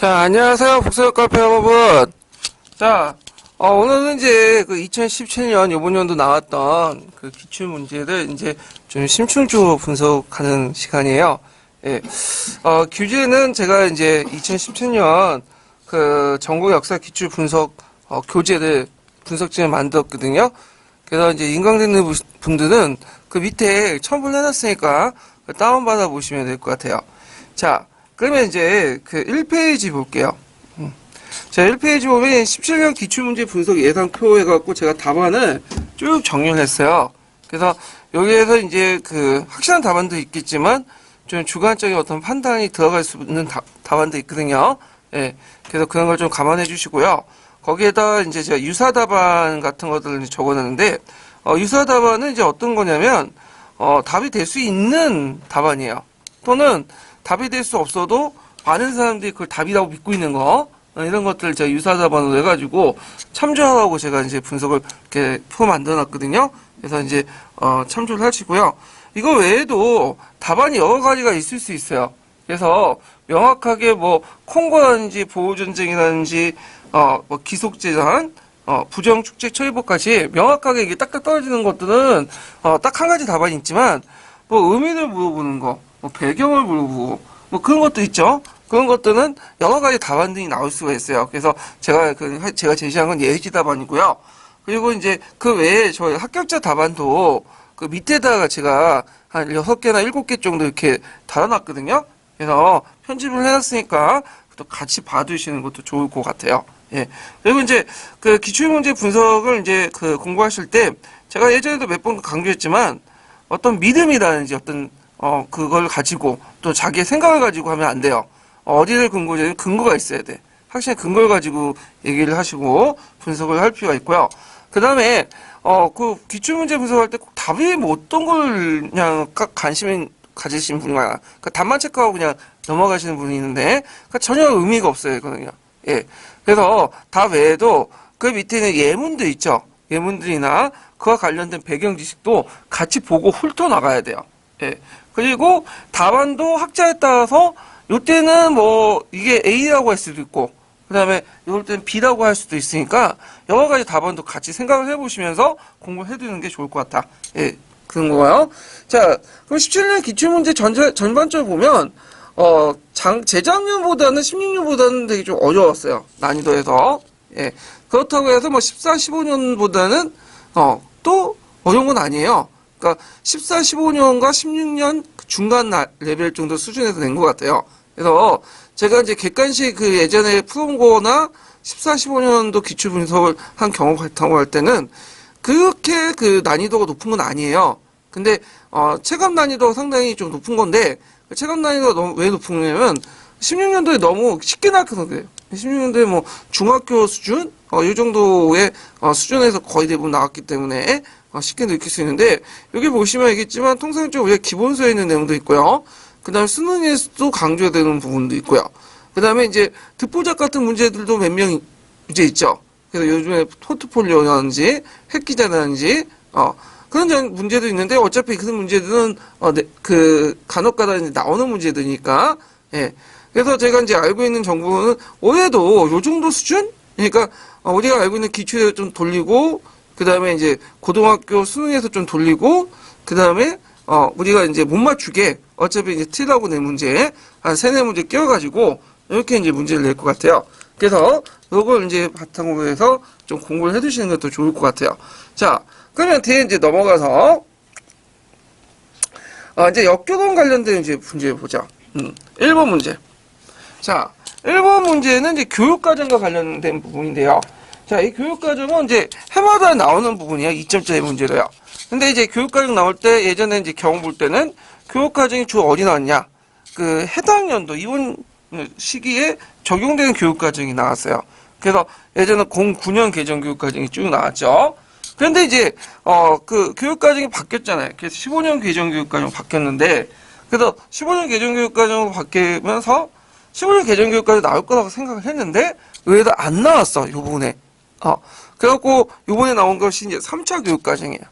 자, 안녕하세요. 북서역 카페 여러분. 자, 오늘은 이제 그 2017년 요번 연도 나왔던 그 기출 문제를 이제 좀 심층적으로 분석하는 시간이에요. 예. 교재는 제가 이제 2017년 그 전국 역사 기출 분석, 교재를 분석지를 만들었거든요. 그래서 이제 인강되는 분들은 그 밑에 첨부를 해놨으니까 다운받아 보시면 될 것 같아요. 자, 그러면 이제 그 1페이지 볼게요. 자, 1페이지 보면 17년 기출문제 분석 예상표 해갖고 제가 답안을 쭉 정리를 했어요. 그래서 여기에서 이제 그 확실한 답안도 있겠지만 좀 주관적인 어떤 판단이 들어갈 수 있는 답안도 있거든요. 예. 그래서 그런 걸 좀 감안해 주시고요. 거기에다 이제 제가 유사 답안 같은 것들을 적어놨는데, 유사 답안은 이제 어떤 거냐면, 답이 될 수 있는 답안이에요. 또는 답이 될 수 없어도 많은 사람들이 그걸 답이라고 믿고 있는 거, 이런 것들을 제가 유사 답안으로 해가지고 참조하라고 제가 이제 분석을 이렇게 표 만들어놨거든요. 그래서 이제, 참조를 하시고요. 이거 외에도 답안이 여러 가지가 있을 수 있어요. 그래서 명확하게 뭐, 콩고라든지 보호전쟁이라든지, 뭐, 기속재산, 부정축제 처리법까지 명확하게 이게 딱딱 떨어지는 것들은, 딱 한 가지 답안이 있지만, 뭐, 의미를 물어보는 거, 뭐, 배경을 물어보고, 뭐, 그런 것도 있죠. 그런 것들은 여러 가지 답안들이 나올 수가 있어요. 그래서 제가 제시한 건 예시 답안이고요. 그리고 이제 그 외에 저희 합격자 답안도 그 밑에다가 제가 한 6개나 7개 정도 이렇게 달아놨거든요. 그래서 편집을 해놨으니까 또 같이 봐두시는 것도 좋을 것 같아요. 예. 그리고 이제 그 기출문제 분석을 이제 그 공부하실 때 제가 예전에도 몇 번 강조했지만 어떤 믿음이라든지 어떤 그걸 가지고 또 자기의 생각을 가지고 하면 안 돼요. 어디를 근거냐면 근거가 있어야 돼. 확실히 근거를 가지고 얘기를 하시고 분석을 할 필요가 있고요. 그 다음에 그 기출문제 분석할 때 꼭 답이 뭐 어떤 걸 그냥 관심 가지신 분이 많아. 그 답만 체크하고 그냥 넘어가시는 분이 있는데 전혀 의미가 없어요, 이거는요. 예. 그래서 답 외에도 그 밑에는 예문도 있죠. 예문들이나 그와 관련된 배경 지식도 같이 보고 훑어나가야 돼요. 예. 그리고 답안도 학자에 따라서 요때는 뭐 이게 A라고 할 수도 있고 그 다음에 이럴 때는 B라고 할 수도 있으니까 여러 가지 답안도 같이 생각을 해보시면서 공부를 해두는 게 좋을 것 같다. 예, 그런 거고요. 자, 그럼 17년 기출문제 전반적으로 보면 재작년보다는 16년보다는 되게 좀 어려웠어요. 난이도에서. 예, 그렇다고 해서 뭐 14, 15년보다는 또 어려운 건 아니에요. 그러니까 14, 15년과 16년 중간 레벨 정도 수준에서 낸 것 같아요. 그래서 제가 이제 객관식 그 예전에 풀어본 거나 14, 15년도 기출 분석을 한 경험 바탕으로 할 때는 그렇게 그 난이도가 높은 건 아니에요. 근데 체감 난이도가 상당히 좀 높은 건데 체감 난이도가 너무 왜 높은 거냐면 16년도에 너무 쉽게 나와서 그래요. 16년도에 뭐 중학교 수준 이 정도의 수준에서 거의 대부분 나왔기 때문에 쉽게 느낄 수 있는데 여기 보시면 알겠지만 통상적으로 우리가 기본서에 있는 내용도 있고요. 그 다음에 수능에서도 강조되는 부분도 있고요. 그 다음에 이제 듣보잡 같은 문제들도 몇 명 이제 있죠. 그래서 요즘에 포트폴리오라든지 핵기자라든지 그런 문제도 있는데 어차피 그런 문제들은 그 간혹가다 이제 나오는 문제들이니까 예. 그래서 제가 이제 알고 있는 정보는 올해도 요 정도 수준? 그러니까 우리가 알고 있는 기출에 좀 돌리고 그 다음에 이제 고등학교 수능에서 좀 돌리고 그 다음에 우리가 이제 못 맞추게 어차피 이제 T라고 낸 문제 한 3-4문제 끼워가지고 이렇게 이제 문제를 낼 것 같아요. 그래서 이걸 이제 바탕으로 해서 좀 공부를 해두시는 것도 좋을 것 같아요. 자, 그러면 뒤에 이제 넘어가서 이제 역교동 관련된 이제 문제 보자. 1번 문제. 자, 1번 문제는 이제 교육과정과 관련된 부분인데요. 자, 이 교육과정은 이제 해마다 나오는 부분이야. 2점짜리 문제로요. 근데 이제 교육과정 나올 때 예전에 이제 경험 볼 때는 교육과정이 주로 어디 나왔냐? 그 해당 연도 이번 시기에 적용되는 교육과정이 나왔어요. 그래서 예전에 09년 개정 교육과정이 쭉 나왔죠. 그런데 이제 그 교육과정이 바뀌었잖아요. 그래서 15년 개정 교육과정 바뀌었는데 그래서 15년 개정 교육과정으로 바뀌면서 15년 개정 교육과정 나올 거라고 생각을 했는데 의외로 안 나왔어. 요 부분에. 그래갖고 요번에 나온 것이 이제 3차 교육과정이에요.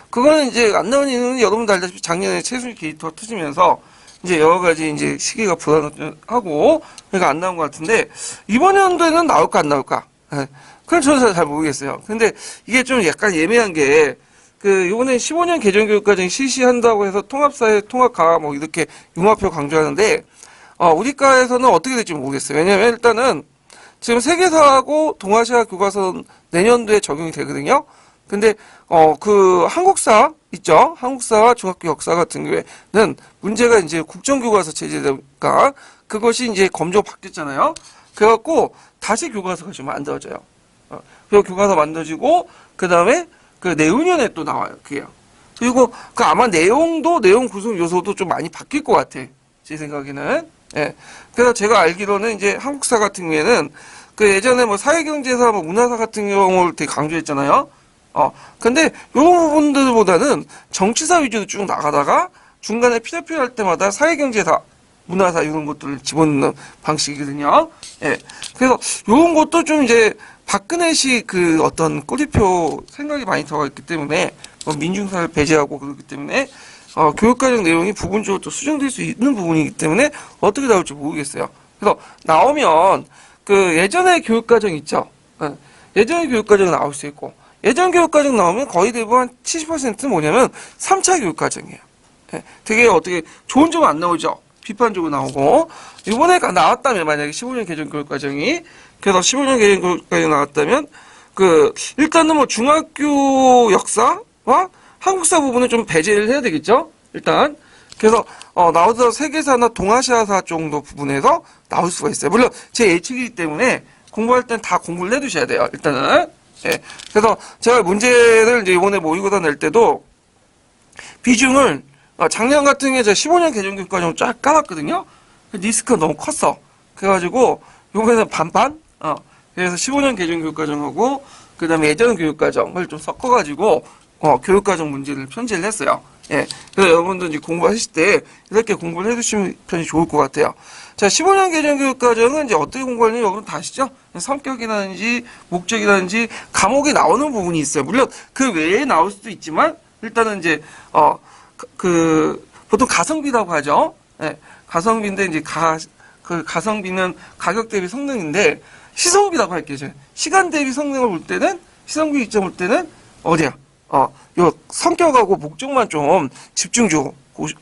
그거는 이제 안 나온 이유는 여러분도 알다시피 작년에 최순실 게이트가 터지면서 이제 여러 가지 이제 시기가 불안하고 그러니까 안 나온 것 같은데 이번 연도에는 나올까 안 나올까? 예. 그건 저는 잘 모르겠어요. 근데 이게 좀 약간 예매한 게 이번에 15년 개정교육과정 실시한다고 해서 통합사회, 통합가 뭐 이렇게 융합표 강조하는데 우리과에서는 어떻게 될지 모르겠어요. 왜냐면 일단은 지금 세계사하고 동아시아 교과서는 내년도에 적용이 되거든요. 근데 한국사 있죠? 한국사와 중학교 역사 같은 경우에는 문제가 이제 국정교과서 체제니까 그것이 이제 검정 바뀌었잖아요. 그래갖고 다시 교과서가 좀 만들어져요. 그리고 교과서 만들어지고 그 다음에 그 내후년에 또 나와요. 그게요. 그리고 아마 내용 구성 요소도 좀 많이 바뀔 것 같아. 제 생각에는. 예. 그래서 제가 알기로는 이제 한국사 같은 경우에는 예전에 뭐 사회경제사, 뭐 문화사 같은 경우를 되게 강조했잖아요. 근데 요런 부분들보다는 정치사 위주로 쭉 나가다가 중간에 필요할 때마다 사회경제사, 문화사 이런 것들을 집어넣는 방식이거든요. 예. 그래서 요런 것도 좀 이제 박근혜식 어떤 꼬리표 생각이 많이 들어가 있기 때문에 민중사를 배제하고 그렇기 때문에 교육과정 내용이 부분적으로 또 수정될 수 있는 부분이기 때문에 어떻게 나올지 모르겠어요. 그래서 나오면 예전의 교육과정 있죠. 예전의 교육과정 나올 수 있고 예전 교육과정 나오면 거의 대부분 70%는 뭐냐면 3차 교육과정이에요. 예, 되게 어떻게 좋은 점은 안 나오죠. 비판적으로 나오고 이번에 나왔다면 만약에 15년 개정 교육과정이 그래서 15년 개정 교육과정이 나왔다면 일단은 뭐 중학교 역사와 한국사 부분은 좀 배제를 해야 되겠죠. 일단 그래서 나오더라도 세계사나 동아시아사 정도 부분에서 나올 수가 있어요. 물론 제 예측이기 때문에 공부할 땐 다 공부를 해두셔야 돼요. 일단은. 예. 그래서 제가 문제를 이제 이번에 모의고사 낼 때도 비중을 작년 같은 게 제가 15년 개정교육과정 쫙 깔았거든요. 리스크가 너무 컸어. 그래가지고 요번에는 반반. 그래서 15년 개정교육과정하고 그다음에 예전 교육과정을 좀 섞어가지고 교육과정 문제를 편제를 했어요. 예. 그래서 여러분들 이제 공부하실 때 이렇게 공부를 해주시면 편이 좋을 것 같아요. 자, 15년 개정교육과정은 이제 어떻게 공부하느냐 여러분 다 아시죠? 성격이라든지 목적이라든지 과목이 나오는 부분이 있어요. 물론 그 외에 나올 수도 있지만 일단은 이제 보통 가성비라고 하죠. 예. 가성비인데 이제 가성비는 가격 대비 성능인데 시성비라고 할게요. 시간 대비 성능을 볼 때는 시성비 입장 볼 때는 어디야? 요 성격하고 목적만 좀 집중적으로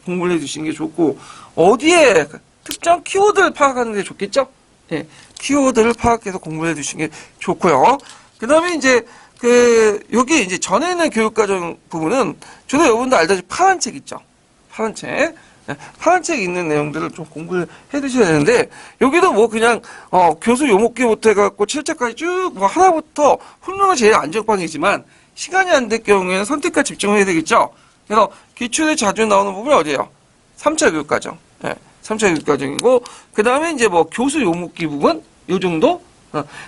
공부를 해주시는 게 좋고 어디에 특정 키워드를 파악하는 게 좋겠죠? 예, 키워드를 파악해서 공부를 해주시는 게 좋고요. 그 다음에 이제 여기 이제 전에 있는 교육과정 부분은 저도 여러분도 알다시피 파란 책 있죠? 파란 책. 예, 파란 책 있는 내용들을 좀 공부를 해 두셔야 되는데, 여기도 뭐 그냥, 교수 요목기부터 해갖고 7차까지 쭉 뭐 하나부터 훌륭한 제일 안전빵이지만, 시간이 안 될 경우에는 선택과 집중을 해야 되겠죠? 그래서 기출에 자주 나오는 부분이 어디예요? 3차 교육과정. 예, 3차 교육과정이고, 그 다음에 이제 뭐 교수 요목기 부분? 요 정도?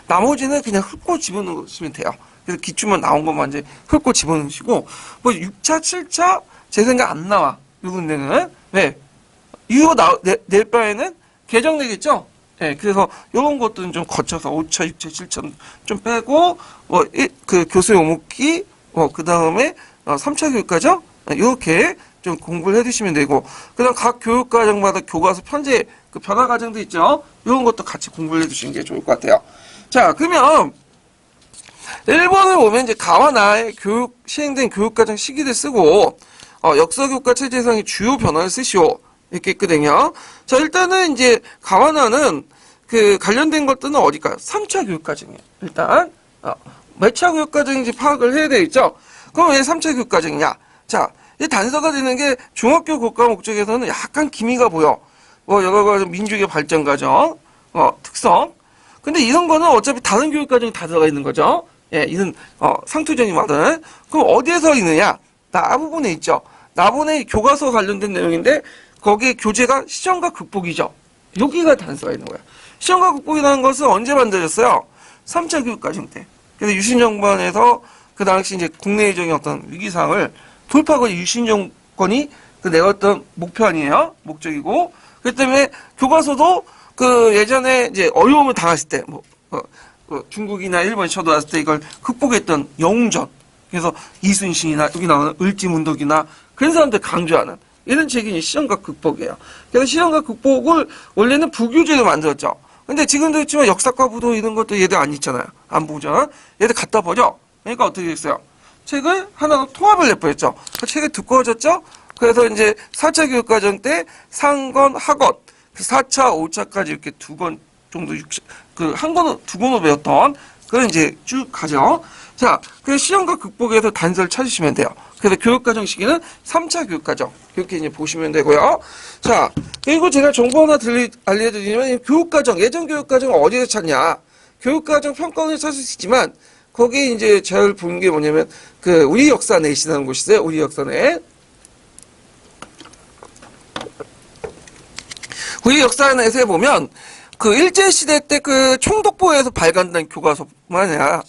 나머지는 그냥 훑고 집어넣으시면 돼요. 그래서 기출만 나온 것만 이제 훑고 집어넣으시고, 뭐 6차, 7차, 제 생각 안 나와. 요 군데는. 왜? 이거 낼 바에는 개정되겠죠? 예, 그래서 요런 것들은 좀 거쳐서 5차, 6차, 7차 좀 빼고, 교수 요목기, 그 다음에 3차 교육과정? 이렇게 좀 공부를 해두시면 되고, 그 다음 각 교육과정마다 교과서 편제, 변화 과정도 있죠? 이런 것도 같이 공부를 해두시는 게 좋을 것 같아요. 자, 그러면 1번을 보면 이제 가와 나의 시행된 교육과정 시기를 쓰고, 역사교과 체제상의 주요 변화를 쓰시오. 이렇게 있거든요. 자, 일단은 이제 가와 나는 관련된 것들은 어디까요? 3차 교육과정이에요. 일단, 몇 차 교육과정인지 파악을 해야 되겠죠? 그럼 왜 3차 교육과정이냐? 자, 이 단서가 되는 게 중학교 교과 목적에서는 약간 기미가 보여. 여러 가지 민족의 발전 과정, 특성. 근데 이런 거는 어차피 다른 교육과정이 다 들어가 있는 거죠. 예, 이런, 상투전이 말은. 그럼 어디에서 있느냐? 나 부분에 있죠. 나부분에 교과서 관련된 내용인데, 거기에 교재가 시정과 극복이죠. 여기가 단서가 있는 거야. 시정과 극복이라는 것은 언제 만들어졌어요? 3차 교육과정 때. 그래서 유신 정권에서 그 당시 이제 국내외적인 어떤 위기상을 돌파하고 유신 정권이 내었던 목표 아니에요? 목적이고. 그렇기 때문에 교과서도 예전에 이제 어려움을 당했을 때, 중국이나 일본이 쳐들어왔을 때 이걸 극복했던 영웅전. 그래서 이순신이나 여기 나오는 을지문덕이나 그런 사람들 강조하는 이런 책이 이제 실현과 극복이에요. 그래서 실현과 극복을 원래는 부교재로 만들었죠. 근데 지금도 있지만 역사과 부도 이런 것도 얘들 안 읽잖아요. 안 보잖아. 얘들 갖다 버려. 그러니까 어떻게 됐어요? 책을 하나로 통합을 내버렸죠. 그 책이 두꺼워졌죠. 그래서 이제 4차 교육과정 때 상권, 학원, 4차, 5차까지 이렇게 두 권 정도 한 권으로 두 권으로 배웠던 그걸 이제 쭉 가죠. 자, 그래서 실현과 극복에서 단서를 찾으시면 돼요. 그래서 교육과정 시기는 3차 교육과정. 이렇게 이제 보시면 되고요. 자, 그리고 제가 정보 하나 알려드리면, 교육과정, 예전 교육과정을 어디서 찾냐. 교육과정 평가원을 찾을 수 있지만, 거기에 이제 잘 보는 게 뭐냐면, 우리 역사넷이라는 곳이 있어요. 우리 역사넷. 우리 역사넷에 보면, 일제시대 때 총독부에서 발간된 교과서뿐만 아니라,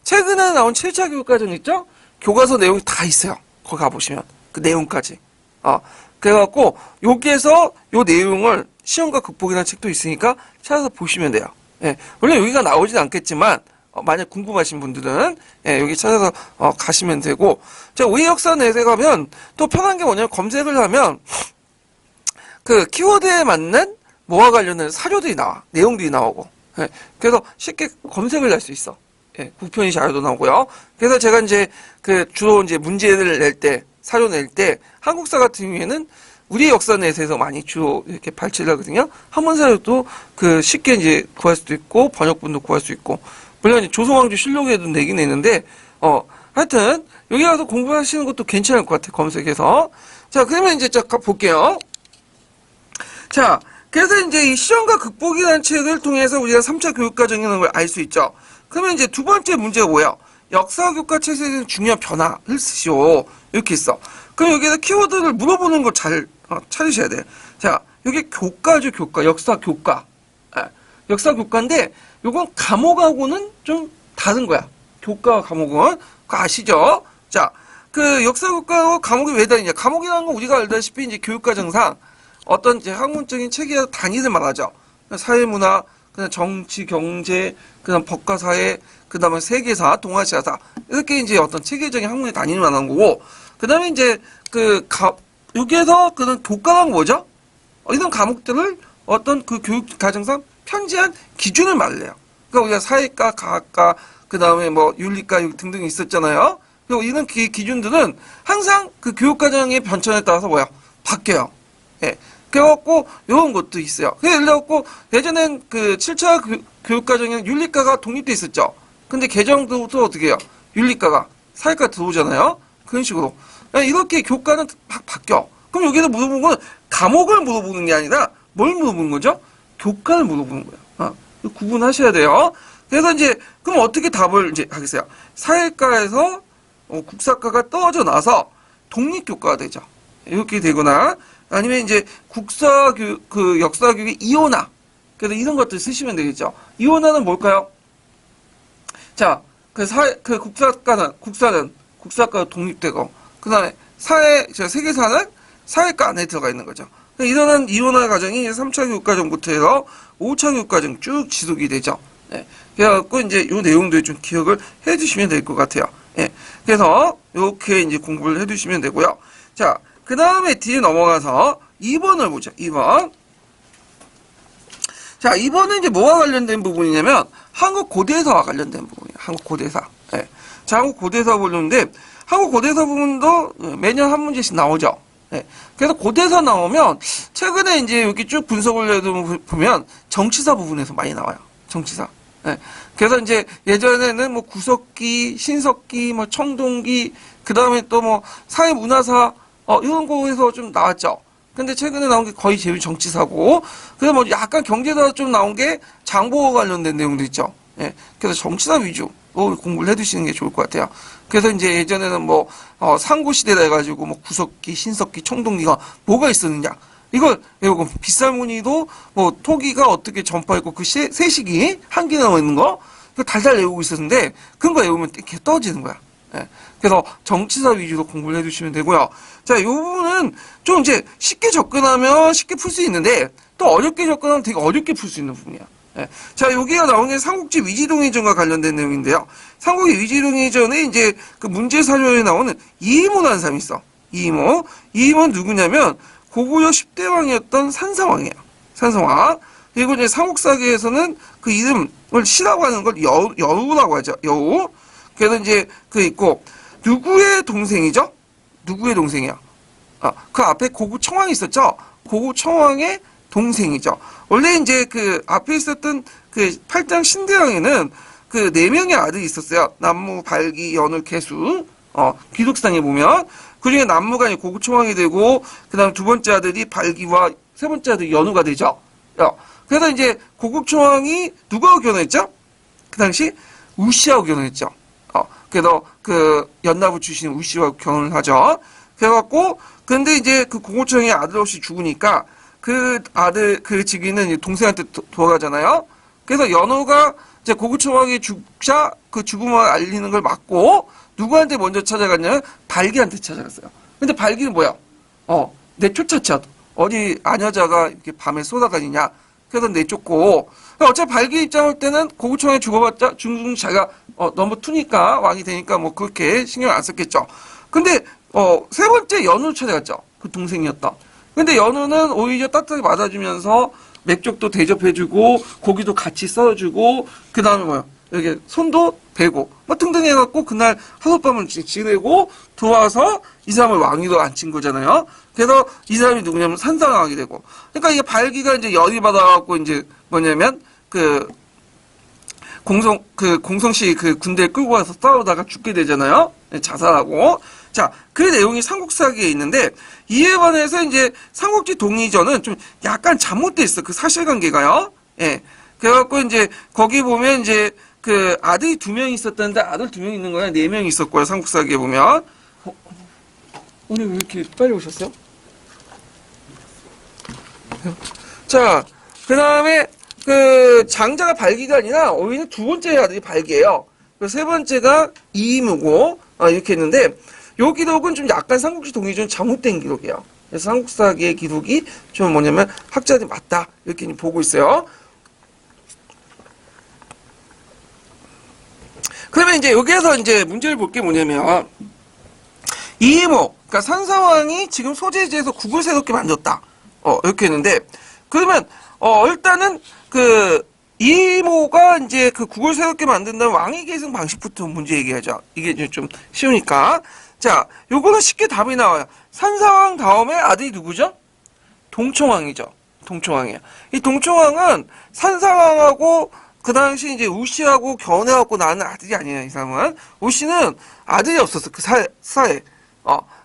최근에 나온 7차 교육과정 있죠? 교과서 내용이 다 있어요. 거기 가보시면. 그 내용까지. 그래갖고, 여기에서 요 내용을 시험과 극복이라는 책도 있으니까 찾아서 보시면 돼요. 예, 물론 여기가 나오진 않겠지만, 만약 궁금하신 분들은, 예, 여기 찾아서, 가시면 되고, 자, 우리 역사넷에 가면 또 편한 게 뭐냐면 검색을 하면, 키워드에 맞는 뭐와 관련된 사료들이 나와. 내용들이 나오고. 예, 그래서 쉽게 검색을 할 수 있어. 예, 국편이 자료도 나오고요. 그래서 제가 이제 주로 이제 문제를 낼 때, 사료 낼 때, 한국사 같은 경우에는 우리 역사넷에서 많이 주로 이렇게 발췌를 하거든요. 한문 사료도 쉽게 이제 구할 수도 있고, 번역본도 구할 수 있고, 물론 조선왕조 실록에도 내긴 내는데, 하여튼, 여기 가서 공부하시는 것도 괜찮을 것 같아요. 검색해서. 자, 그러면 이제 쫙 볼게요. 자, 그래서 이제 이 시험과 극복이라는 책을 통해서 우리가 3차 교육과정이라는 걸 알 수 있죠. 그러면 이제 두 번째 문제가 뭐예요? 역사교과 책에 대한 중요한 변화를 쓰시오. 이렇게 있어. 그럼 여기에서 키워드를 물어보는 거 잘 찾으셔야 돼요. 자, 여기 교과죠, 교과. 역사교과. 역사교과인데, 요건 과목하고는 좀 다른 거야. 교과와 과목은. 그거 아시죠? 자, 역사교과와 과목이 왜 다르냐. 과목이라는 건 우리가 알다시피 이제 교육과정상 어떤 이제 학문적인 체계의 단위를 말하죠. 사회문화, 그다음 정치, 경제, 그다음 법과 사회, 그다음에 세계사, 동아시아사 이렇게 이제 어떤 체계적인 학문의 단위를 말하는 거고, 그다음에 이제 여기에서 교과가 뭐죠? 이런 과목들을 어떤 교육 과정상 편지한 기준을 말해요. 그러니까 우리가 사회과, 과학과, 그다음에 뭐 윤리과 등등 있었잖아요. 그리고 이런 기준들은 항상 교육 과정의 변천에 따라서 바뀌어요. 예. 그래갖고, 요런 것도 있어요. 예를 들어갖고, 예전엔 7차 교육과정에는 윤리과가 독립돼 있었죠. 근데 개정도 또 어떻게 해요? 윤리과가 사회과 들어오잖아요? 그런 식으로. 이렇게 교과는 막 바뀌어. 그럼 여기서 물어보는 건 과목을 물어보는 게 아니라 뭘 물어보는 거죠? 교과를 물어보는 거예요. 구분하셔야 돼요. 그래서 이제, 그럼 어떻게 답을 이제 하겠어요? 사회과에서 국사과가 떨어져 나서 독립교과가 되죠. 이렇게 되거나, 아니면 이제 역사교육의 이원화. 그래서 이런 것들 쓰시면 되겠죠. 이원화는 뭘까요? 자, 국사과가 독립되고, 그 다음에 세계사는 사회과 안에 들어가 있는 거죠. 이런 이원화 과정이 3차 교육과정부터 해서 5차 교육과정 쭉 지속이 되죠. 예. 그래갖고 이제 요 내용들 좀 기억을 해 두시면 될 것 같아요. 예. 그래서 이렇게 이제 공부를 해 두시면 되고요. 자, 그 다음에 뒤에 넘어가서 2번을 보죠. 2번. 자, 2번은 이제 뭐와 관련된 부분이냐면, 한국 고대사와 관련된 부분이에요. 한국 고대사. 예. 자, 한국 고대사 보는데, 한국 고대사 부분도 매년 한 문제씩 나오죠. 예. 그래서 고대사 나오면, 최근에 이제 여기 쭉 분석을 해보면, 정치사 부분에서 많이 나와요. 정치사. 예. 그래서 이제 예전에는 뭐 구석기, 신석기, 뭐 청동기, 그 다음에 또 뭐 사회문화사, 이런 거에서 좀 나왔죠. 근데 최근에 나온 게 거의 제일 정치사고, 그래서 뭐 약간 경제사 좀 나온 게 장보와 관련된 내용도 있죠. 예. 그래서 정치사 위주로 공부를 해 두시는 게 좋을 것 같아요. 그래서 이제 예전에는 뭐, 상고시대라 해가지고 뭐 구석기, 신석기, 청동기가 뭐가 있었느냐. 이걸 외우고, 빗살무늬도 뭐 토기가 어떻게 전파했고, 세식이 한 개 나와 있는 거, 그 달달 외우고 있었는데, 그런 거 외우면 이렇게 떨어지는 거야. 예. 그래서 정치사 위주로 공부를 해주시면 되고요. 자, 이 부분은 좀 이제 쉽게 접근하면 쉽게 풀 수 있는데, 또 어렵게 접근하면 되게 어렵게 풀 수 있는 부분이야. 예. 자, 여기가 나온 게 삼국지 위지동의전과 관련된 내용인데요. 삼국지 위지동의전에 이제 문제 사료에 나오는 이의문환삼이 있어. 이이모. 이이모는 누구냐면 고구려 10대 왕이었던 산사왕이에요. 산사왕. 그리고 이제 삼국사기에서는 그 이름을 시라고 하는 걸 여우라고 하죠. 여우. 그래서 이제 그 있고, 누구의 동생이죠? 누구의 동생이야? 그 앞에 고구청왕이 있었죠? 고구청왕의 동생이죠. 원래 이제 그 앞에 있었던 그 8장 신대왕에는 그 4명의 아들이 있었어요. 남무, 발기, 연우, 개수. 기록상에 보면. 그 중에 남무가 이제 고구청왕이 되고, 그 다음 두 번째 아들이 발기와 세 번째 아들이 연우가 되죠. 그래서 이제 고구청왕이 누구하고 결혼했죠? 그 당시 우씨하고 결혼했죠. 그래서 그 연나부 출신 우씨하고 결혼을 하죠. 그래갖고, 근데 이제 그 고구청이 아들 없이 죽으니까 그 아들, 그 직위는 동생한테 돌아가잖아요. 그래서 연호가 이제 고구청왕이 죽자 그 죽음을 알리는 걸 막고 누구한테 먼저 찾아갔냐면 발기한테 찾아갔어요. 근데 발기는 뭐야? 내쫓았죠. 어디 아녀자가 이렇게 밤에 쏘다다니냐. 그래서 내쫓고. 어차피 발기 입장 할 때는 고구청에 죽어봤자 중중 자기가 너무 투니까 왕이 되니까 뭐 그렇게 신경 안 썼겠죠. 근데 세 번째 연우 찾아갔죠. 그 동생이었던. 근데 연우는 오히려 따뜻하게 맞아주면서 맥족도 대접해주고 고기도 같이 썰어주고 그 다음에 뭐야 이렇게 손도 베고 뭐 등등 해갖고 그날 하룻밤을 지내고 들어와서 이 사람을 왕위로 앉힌 거잖아요. 그래서 이 사람이 누구냐면 산사왕이 되고. 그러니까 이게 발기가 이제 열이 받아갖고 이제 뭐냐면 그 공성씨 그 군대에 끌고 가서 싸우다가 죽게 되잖아요. 자살하고. 자, 그 내용이 삼국사기에 있는데, 이에 반해서 이제 삼국지 동의전은 좀 약간 잘못돼 있어. 그 사실관계가요. 예. 그래갖고 이제 거기 보면 이제 그 아들이 2명 있었다는데 아들 2명 있는 거야? 4명 있었고요. 삼국사기에 보면. 오늘 왜 이렇게 빨리 오셨어요? 자, 그 다음에 그 장자가 발기가 아니라 오히려 두 번째 아들이 발기예요. 세 번째가 이이무고 이렇게 했는데 요 기록은 좀 약간 삼국지 동의전 잘못된 기록이에요. 그래서 삼국사기의 기록이 좀 뭐냐면 학자들이 맞다 이렇게 보고 있어요. 그러면 이제 여기에서 이제 문제를 볼 게 뭐냐면 이이모, 그러니까 산사왕이 지금 소재지에서 국을 새롭게 만들었다. 이렇게 했는데 그러면 일단은 그 이이모가 이제 그 국을 새롭게 만든다면 왕위 계승 방식부터 문제 얘기하죠. 이게 좀 쉬우니까. 자, 요거는 쉽게 답이 나와요. 산사왕 다음에 아들이 누구죠? 동청왕이죠. 동청왕이에요. 이 동청왕은 산사왕하고 그 당시 이제 우씨하고 결혼해갖고 낳은 아들이 아니에요. 이 사람은. 우씨는 아들이 없었어. 그 사에.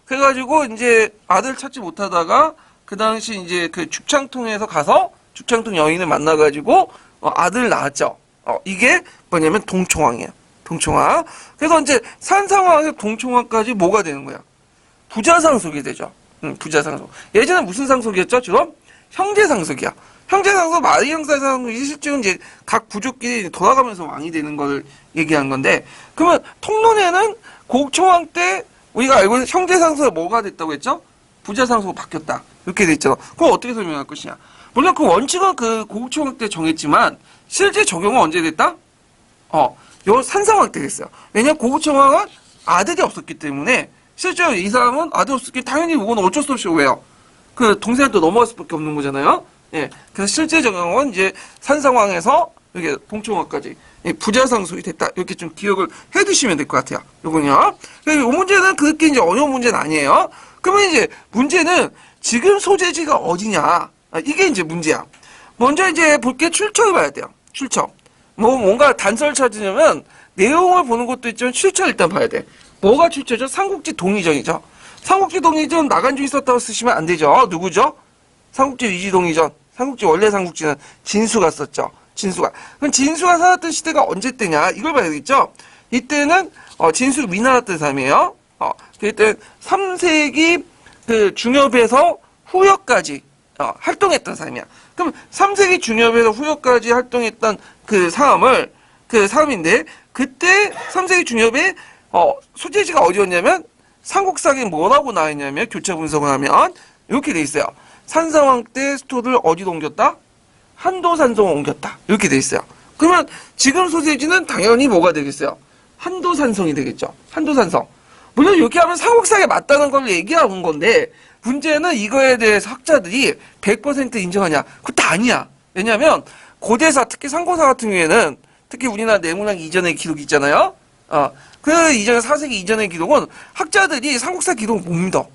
그래가지고 이제 아들 찾지 못하다가 그 당시 이제 그 죽창통에서 가서 죽창통 여인을 만나가지고 아들을 낳았죠. 이게 뭐냐면 동청왕이에요. 동청왕. 그래서 이제 산상왕에서 동청왕까지 뭐가 되는 거야? 부자상속이 되죠. 부자상속. 예전에 무슨 상속이었죠? 주로 형제상속이야. 형제상속, 마리 형사 상속이 실제로 이제 각 부족끼리 돌아가면서 왕이 되는 걸 얘기한 건데, 그러면 통론에는 고청왕 때 우리가 알고 있는 형제상속이 뭐가 됐다고 했죠? 부자상속으로 바뀌었다. 이렇게 돼 있잖아. 그럼 어떻게 설명할 것이냐? 물론 그 원칙은 그 고구청왕 때 정했지만 실제 적용은 언제 됐다? 요 산상왕 때 됐어요. 왜냐면 고구청왕은 아들이 없었기 때문에 실제로 이 사람은 아들 없었기 때문에 당연히 이건 어쩔 수 없이 왜요? 그 동생한테 넘어갈 수밖에 없는 거잖아요. 예. 그래서 실제 적용은 이제 산상왕에서 이렇게 동청왕까지 부자상속이 됐다. 이렇게 좀 기억을 해 두시면 될 것 같아요. 요거는요. 이 문제는 그렇게 이제 어려운 문제는 아니에요. 그러면 이제 문제는 지금 소재지가 어디냐? 이게 이제 문제야. 먼저 이제 볼 게 출처를 봐야 돼요. 출처. 뭔가 단서를 찾으려면 내용을 보는 것도 있지만 출처를 일단 봐야 돼. 뭐가 출처죠? 삼국지 동의전이죠. 삼국지 동의전 나간주 있었다고 쓰시면 안 되죠. 누구죠? 삼국지 위지동의전. 삼국지 원래 삼국지는 진수가 썼죠. 진수가. 그럼 진수가 살았던 시대가 언제 때냐? 이걸 봐야 되겠죠. 이때는 진수 위나라 때 사람이에요. 그때 3세기 그 중엽에서 후엽까지 활동했던 사람이야. 그럼 3세기 중엽에서 후엽까지 활동했던 그 사람인데 그때 3세기 중엽에 소재지가 어디였냐면 삼국사기에 뭐라고 나와있냐면 교차 분석을 하면 이렇게 돼 있어요. 산사왕 때 수도를 어디로 옮겼다? 한도산성으로 옮겼다. 이렇게 돼 있어요. 그러면 지금 소재지는 당연히 뭐가 되겠어요? 한도산성이 되겠죠. 한도산성. 물론 이렇게 하면 삼국사에 맞다는 걸 얘기하는 건데, 문제는 이거에 대해서 학자들이 100% 인정하냐? 그것도 아니야. 왜냐면, 고대사, 특히 상고사 같은 경우에는, 특히 우리나라 내문학 이전의 기록이 있잖아요? 그 이전에 4세기 이전의 기록은 학자들이 삼국사 기록을 못 믿어.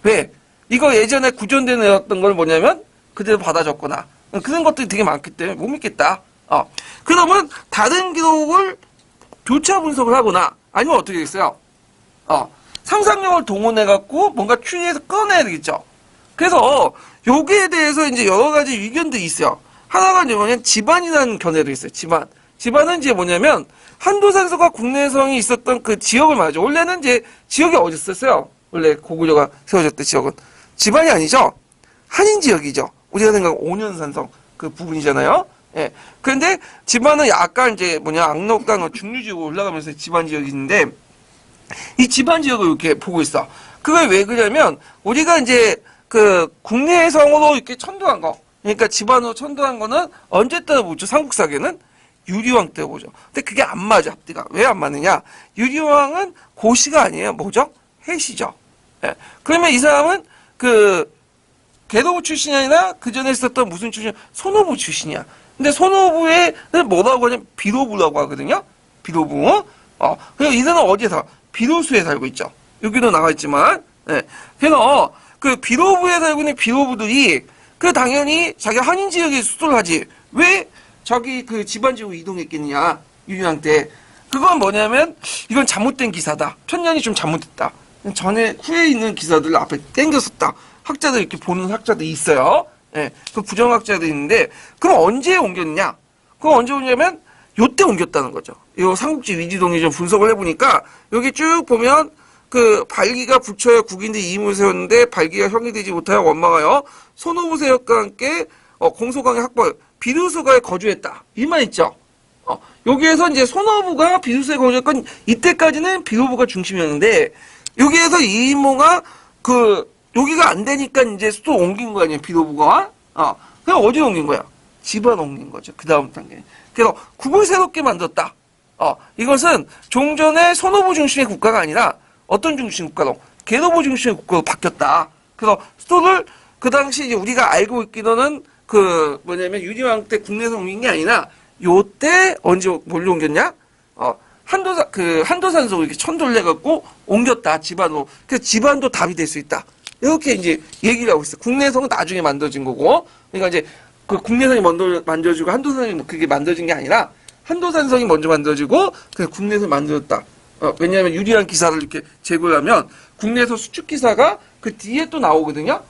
왜? 이거 예전에 구전되었던 걸 뭐냐면, 그대로 받아 적거나, 그런 것들이 되게 많기 때문에 못 믿겠다. 그러면 다른 기록을 교차 분석을 하거나, 아니면 어떻게 되겠어요? 상상력을 동원해갖고 뭔가 추리해서 꺼내야 되겠죠. 그래서 여기에 대해서 이제 여러 가지 의견들이 있어요. 하나가 이제 뭐냐면 지반이라는 견해도 있어요. 지반. 지반은 이제 뭐냐면 한도산서가 국내성이 있었던 그 지역을 말하죠. 원래는 이제 지역이 어딨었어요? 원래 고구려가 세워졌던 지역은. 지반이 아니죠. 한인 지역이죠. 우리가 생각하는 온현산성 그 부분이잖아요. 예. 그런데 지반은 약간 이제 악록강 중류지역으로 올라가면서 지반 지역이 있는데 이 지반 지역을 이렇게 보고 있어. 그게 왜 그러냐면 우리가 이제 그 국내성으로 이렇게 천도한 거, 그러니까 지반으로 천도한 거는 언제 때로 보죠? 삼국사계는 유리왕 때 보죠. 근데 그게 안 맞아, 앞뒤가. 왜 안 맞느냐? 유리왕은 고시가 아니에요. 뭐죠? 해시죠. 예. 그러면 이 사람은 그 계도부 출신이 아니라 그 전에 있었던 무슨 출신? 손오부 출신이야. 근데 손오부에는 뭐라고 하냐면 비로부라고 하거든요. 비로부. 그리고 이들은 어디에서? 비로수에 살고 있죠. 여기도 나와 있지만, 예. 그래서 그 비로부에 살고 있는 비로부들이 그 당연히 자기 한인 지역에 수도를 하지. 왜 자기 그 집안 지역으로 이동했겠느냐? 유리왕 때. 그건 뭐냐면 이건 잘못된 기사다. 편년이 좀 잘못됐다. 전에 후에 있는 기사들을 앞에 땡겼었다. 학자들 이렇게 보는 학자들이 있어요. 예. 그 부정학자들이 있는데 그럼 언제 옮겼냐? 그럼 언제 옮겼냐면 요때 옮겼다는 거죠. 요 삼국지 위지동이 좀 분석을 해보니까 여기 쭉 보면 그 발기가 부처여 국인들이 이임을 세웠는데 발기가 형이 되지 못하여 원망하여 손오부 세력과 함께 공소강의 학벌 비루수가에 거주했다. 이 말 있죠. 여기에서 이제 손오부가 비루수에 거주했건 이때까지는 비로부가 중심이었는데 여기에서 이임모가 여기가 안 되니까 이제 수도 옮긴 거 아니에요. 비로부가. 그냥 어디 옮긴 거야? 집안 옮긴 거죠. 그 다음 단계. 그래서 국을 새롭게 만들었다. 이것은 종전의 손오부 중심의 국가가 아니라 어떤 중심 국가로? 계도부 중심의 국가로 바뀌었다. 그래서 수도를 그 당시 이제 우리가 알고 있기로는 유리왕 때 국내에서 옮긴 게 아니라 요때 언제 뭘로 옮겼냐? 한도산속으로 이렇게 천도를 해갖고 옮겼다. 집안으로. 그래서 집안도 답이 될 수 있다. 이렇게 이제 얘기를 하고 있어요. 국내성은 나중에 만들어진 거고. 그러니까 이제 그 국내성이 먼저 만들어지고 한도산성이 그게 만들어진 게 아니라 한도산성이 먼저 만들어지고 그래서 국내에서 만들었다. 왜냐하면 유리한 기사를 이렇게 제공을 하면 국내에서 수축 기사가 그 뒤에 또 나오거든요.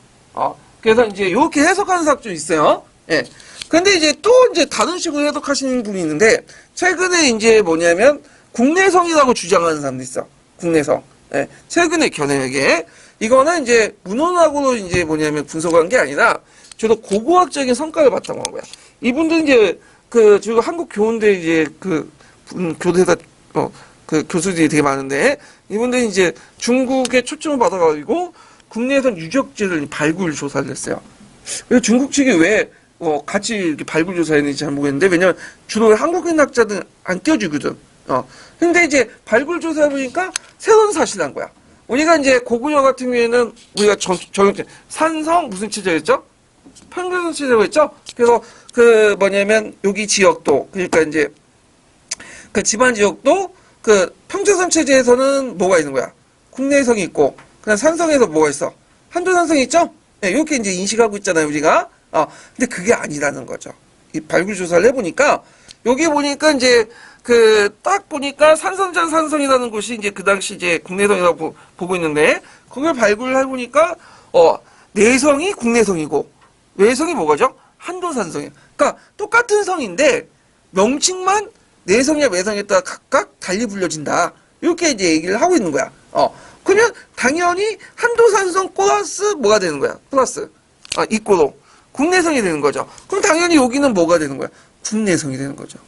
그래서 이제 이렇게 해석하는 사람도 있어요. 예. 근데 이제 또 이제 다른 식으로 해석하시는 분이 있는데 최근에 이제 뭐냐면 국내성이라고 주장하는 사람도 있어. 국내성. 예. 최근에 견해에게 이거는 이제 문헌학으로 이제 분석한 게 아니라 저도 고고학적인 성과를 바탕으로 한 거야. 이분들 이제 지금 한국 교원대 이제 교대사 그 교수들이 되게 많은데 이분들이 이제 중국에 초청을 받아가지고 국내에선 유적지를 발굴 조사를 했어요. 그래서 중국 측이 왜 같이 이렇게 발굴 조사했는지 잘 모르겠는데 왜냐면 주로 한국인 학자들은 안 띄워주거든. 근데 이제 발굴 조사해보니까 새로운 사실을 한 거야. 우리가 이제 고구려 같은 경우에는 우리가 산성 무슨 체제였죠? 평균선 체제라고 했죠? 그래서 여기 지역도 그러니까 이제 그 지방 지역도 그 평균선 체제에서는 뭐가 있는 거야? 국내성이 있고 그냥 산성에서 뭐가 있어? 한도산성이 있죠? 네, 이렇게 이제 인식하고 있잖아요, 우리가. 근데 그게 아니라는 거죠. 이 발굴 조사를 해보니까 여기 보니까 이제 딱 보니까 산성장 산성이라는 곳이 이제 그 당시 이제 국내성이라고 보고 있는데 그걸 발굴을 해보니까 내성이 국내성이고 외성이 뭐가죠? 한도산성이에요. 그러니까 똑같은 성인데 명칭만 내성이나 외성에 따라 각각 달리 불려진다. 이렇게 이제 얘기를 하고 있는 거야. 그러면 당연히 한도산성 플러스 뭐가 되는 거야? 플러스 이꼬로 국내성이 되는 거죠. 그럼 당연히 여기는 뭐가 되는 거야? 국내성이 되는 거죠.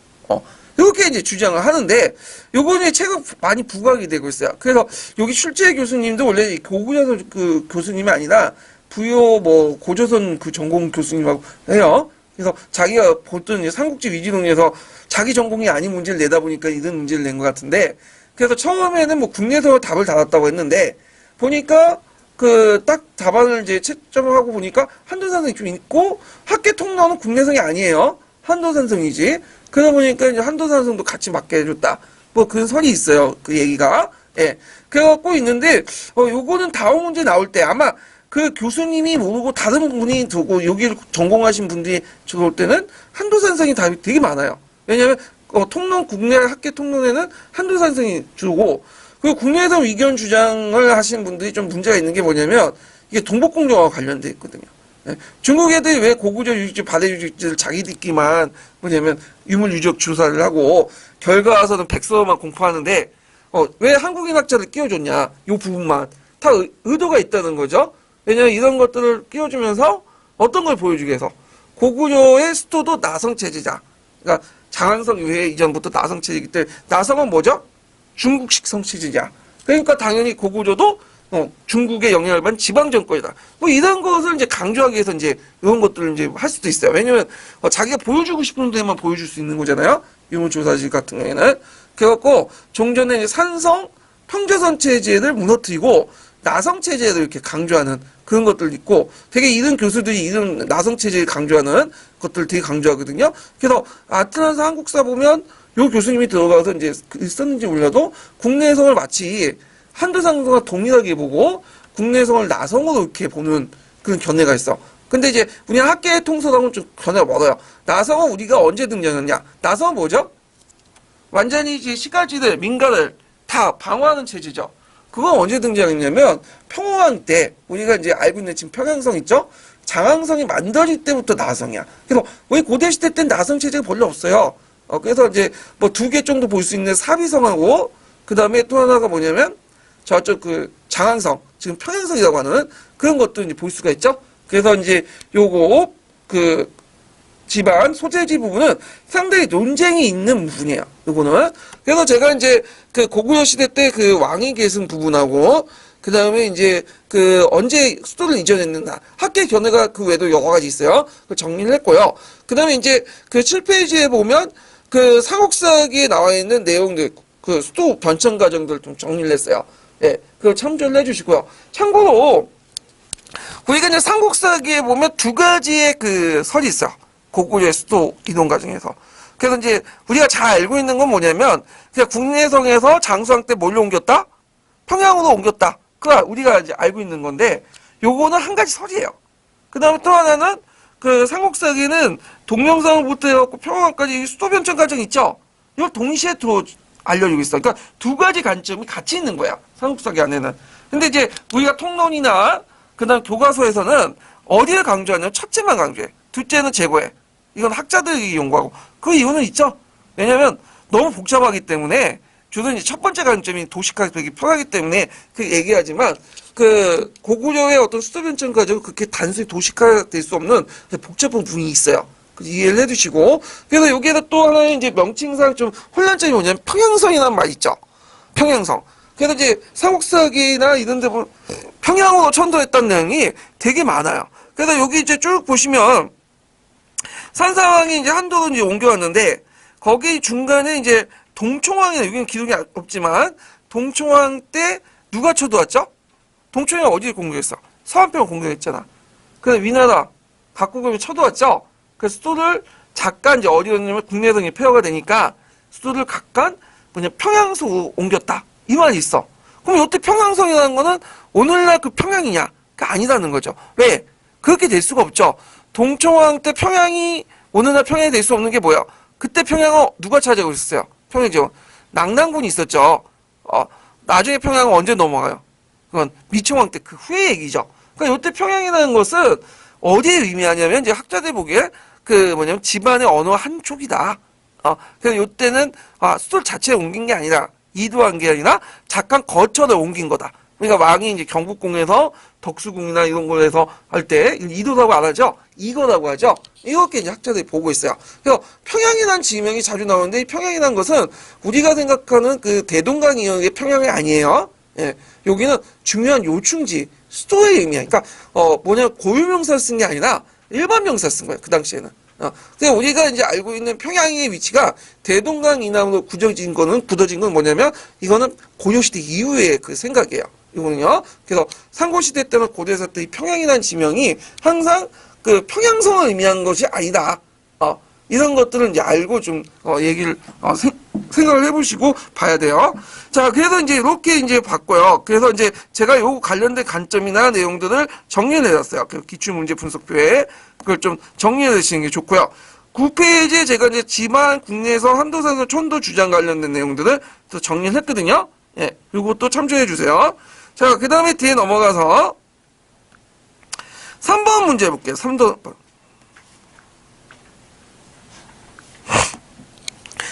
이렇게 이제 주장을 하는데 요번에 최근 많이 부각이 되고 있어요. 그래서 여기 출제 교수님도 원래 고구려 그 교수님이 아니라 부요 고조선 그 전공 교수님하고 해요. 그래서 자기가 보던 삼국지 위지론에서 자기 전공이 아닌 문제를 내다 보니까 이런 문제를 낸 것 같은데 그래서 처음에는 뭐 국내에서 답을 달았다고 했는데, 보니까 그 딱 답안을 이제 채점을 하고 보니까 한도산성이 좀 있고, 학계 통로는 국내성이 아니에요. 한도산성이지. 그러다 보니까 이제 한도산성도 같이 맞게 해줬다. 뭐 그런 설이 있어요. 그 얘기가. 예. 그래갖고 있는데, 요거는 다음 문제 나올 때 아마 그 교수님이 모르고 다른 분이 두고 여기를 전공하신 분들이 들어올 때는 한도산성이 답이 되게 많아요. 왜냐면 통론 국내 학계 통론에는 한도산성이 주고, 그리고 국내에서 의견 주장을 하신 분들이 좀 문제가 있는 게 뭐냐면 이게 동북공정하고 관련돼 있거든요. 예. 중국 애들이 왜 고구려 유적지, 바다 유적지를 자기들끼만 뭐냐면 유물 유적 조사를 하고 결과 와서는 백서만 공포하는데 왜 한국인 학자를 끼워줬냐? 요 부분만 다 의도가 있다는 거죠. 왜냐면 이런 것들을 끼워주면서 어떤 걸 보여주기 위해서 고구려의 수도도 나성 체제자. 그러니까 장안성 유해 이전부터 나성 체제이기 때문에 나성은 뭐죠? 중국식 성체제자. 그러니까 당연히 고구려도 중국의 영향을 받은 지방 정권이다. 뭐 이런 것을 이제 강조하기 위해서 이제 이런 것들을 이제 할 수도 있어요. 왜냐면 자기가 보여주고 싶은 데만 보여줄 수 있는 거잖아요. 유물조사실 같은 경우에는. 그래갖고 종전에 이제 산성 평조선 체제를 무너뜨리고 나성 체제를 이렇게 강조하는 그런 것들 있고, 되게 이런 교수들이 이런 나성 체제를 강조하는 것들 되게 강조하거든요. 그래서 아틀란스 한국사 보면 요 교수님이 들어가서 이제 있었는지 몰라도 국내성을 마치 한도산성과 동일하게 보고 국내성을 나성으로 이렇게 보는 그런 견해가 있어. 근데 이제 우리 학계 통솔하고는 좀 견해가 멀어요. 나성은 우리가 언제 등장했냐? 나성은 뭐죠? 완전히 이제 시가지들, 민가를 다 방어하는 체제죠. 그건 언제 등장했냐면 평화왕 때, 우리가 이제 알고 있는 지금 평양성 있죠? 장항성이 만들어질 때부터 나성이야. 그래서 우리 고대 시대 때는 나성 체제가 별로 없어요. 그래서 이제 뭐 2개 정도 볼 수 있는 사비성하고, 그 다음에 또 하나가 뭐냐면 저쪽 그 장항성, 지금 평양성이라고 하는 그런 것도 이제 볼 수가 있죠. 그래서 이제 요거 그 집안 소재지 부분은 상당히 논쟁이 있는 부분이에요. 요거는. 그래서 제가 이제 그 고구려 시대 때 그 왕위 계승 부분하고, 그 다음에 이제 그 언제 수도를 이전했는가, 학계 견해가 그 외에도 여러 가지 있어요. 그 정리를 했고요. 그 다음에 이제 그 7페이지에 보면 그 삼국사기에 나와 있는 내용들, 그 수도 변천 과정들 좀 정리를 했어요. 예, 그걸 참조를 해주시고요. 참고로 우리가 이제 삼국사기에 보면 2가지의 그 설이 있어요. 고구려의 수도 이동 과정에서. 그래서 이제 우리가 잘 알고 있는 건 뭐냐면 그냥 국내성에서 장수왕 때 뭘로 옮겼다? 평양으로 옮겼다. 그거 우리가 이제 알고 있는 건데, 요거는 한 가지 설이에요. 그 다음에 또 하나는 그 삼국사기는 동명성부터 해갖고 평양까지 수도 변천 과정 있죠? 이걸 동시에 알려주고 있어. 그러니까 2가지 관점이 같이 있는 거야. 삼국사기 안에는. 근데 이제 우리가 통론이나 그 다음 교과서에서는 어디를 강조하냐면 첫째만 강조해. 둘째는 제거해. 이건 학자들이 연구하고. 그 이유는 있죠. 왜냐면 너무 복잡하기 때문에 주로 이제 첫 번째 관점이 도시화 되기 편하기 때문에 그 얘기하지만, 그 고구려의 어떤 수도 변천 과정은 그렇게 단순히 도시화될 수 없는 복잡한 부분이 있어요. 이해를 해두시고. 그래서 여기에다 또 하나의 이제 명칭상 좀 혼란점이 뭐냐면 평양성이라는 말 있죠. 평양성. 그래서 이제 삼국사기나 이런 데 보면 평양으로 천도했다는 내용이 되게 많아요. 그래서 여기 이제 쭉 보시면 산사왕이 이제 한도로 이제 옮겨왔는데, 거기 중간에 이제 동총왕이나, 여기는 기록이 없지만 동총왕 때 누가 쳐들어왔죠? 동총왕이 어디를 공격했어? 서한평을 공격했잖아. 그래서 위나라 각국을 쳐들어왔죠. 그래서 수도를 잠깐 이제 어디였냐면 국내성이 폐허가 되니까 수도를 각간 평양성으로 옮겼다. 이 말이 있어. 그럼 이때 평양성이라는 거는 오늘날 그 평양이냐? 그 아니라는 거죠. 왜? 그렇게 될 수가 없죠. 동총왕 때 평양이 오늘날 평양이 될 수 없는 게 뭐야? 그때 평양을 누가 차지하고 있었어요? 평양죠. 낙랑군이 있었죠. 나중에 평양은 언제 넘어가요? 그건 미청왕 때 그 후의 얘기죠. 그러니까 이때 평양이라는 것은 어디에 의미하냐면 이제 학자들 보기에 그 뭐냐면 집안의 어느 한쪽이다. 그래서 이때는 수도 자체를 옮긴 게 아니라 이도한 게 아니라 잠깐 거처를 옮긴 거다. 그러니까 왕이 이제 경복궁에서 덕수궁이나 이런 곳에서 할 때 이도라고 안 하죠. 이거라고 하죠. 이렇게 이제 학자들이 보고 있어요. 그래서 평양이라는 지명이 자주 나오는데, 이 평양이라는 것은 우리가 생각하는 그 대동강 이역의 평양이 아니에요. 예, 여기는 중요한 요충지, 수도의 의미야. 그러니까 고유명사를 쓴 게 아니라 일반 명사 쓴 거예요. 그 당시에는. 근데 우리가 이제 알고 있는 평양의 위치가 대동강 이남으로 굳어진 건 뭐냐면, 이거는 고려시대 이후의 그 생각이에요. 이거는요. 그래서 상고시대 때는 고려에서 이 평양이라는 지명이 항상 그 평양성을 의미하는 것이 아니다. 이런 것들은 이제 알고 좀, 얘기를, 생각을 해보시고 봐야 돼요. 자, 그래서 이제 이렇게 이제 봤고요. 그래서 이제 제가 요 관련된 관점이나 내용들을 정리해놨어요. 그 기출문제 분석표에. 그걸 좀 정리해주시는 게 좋고요. 9페이지에 제가 이제 지방, 국내에서 한도산성 촌도 주장 관련된 내용들을 또 정리를 했거든요. 예, 요것도 참조해주세요. 자, 그 다음에 뒤에 넘어가서 3번 문제 볼게요. 3번.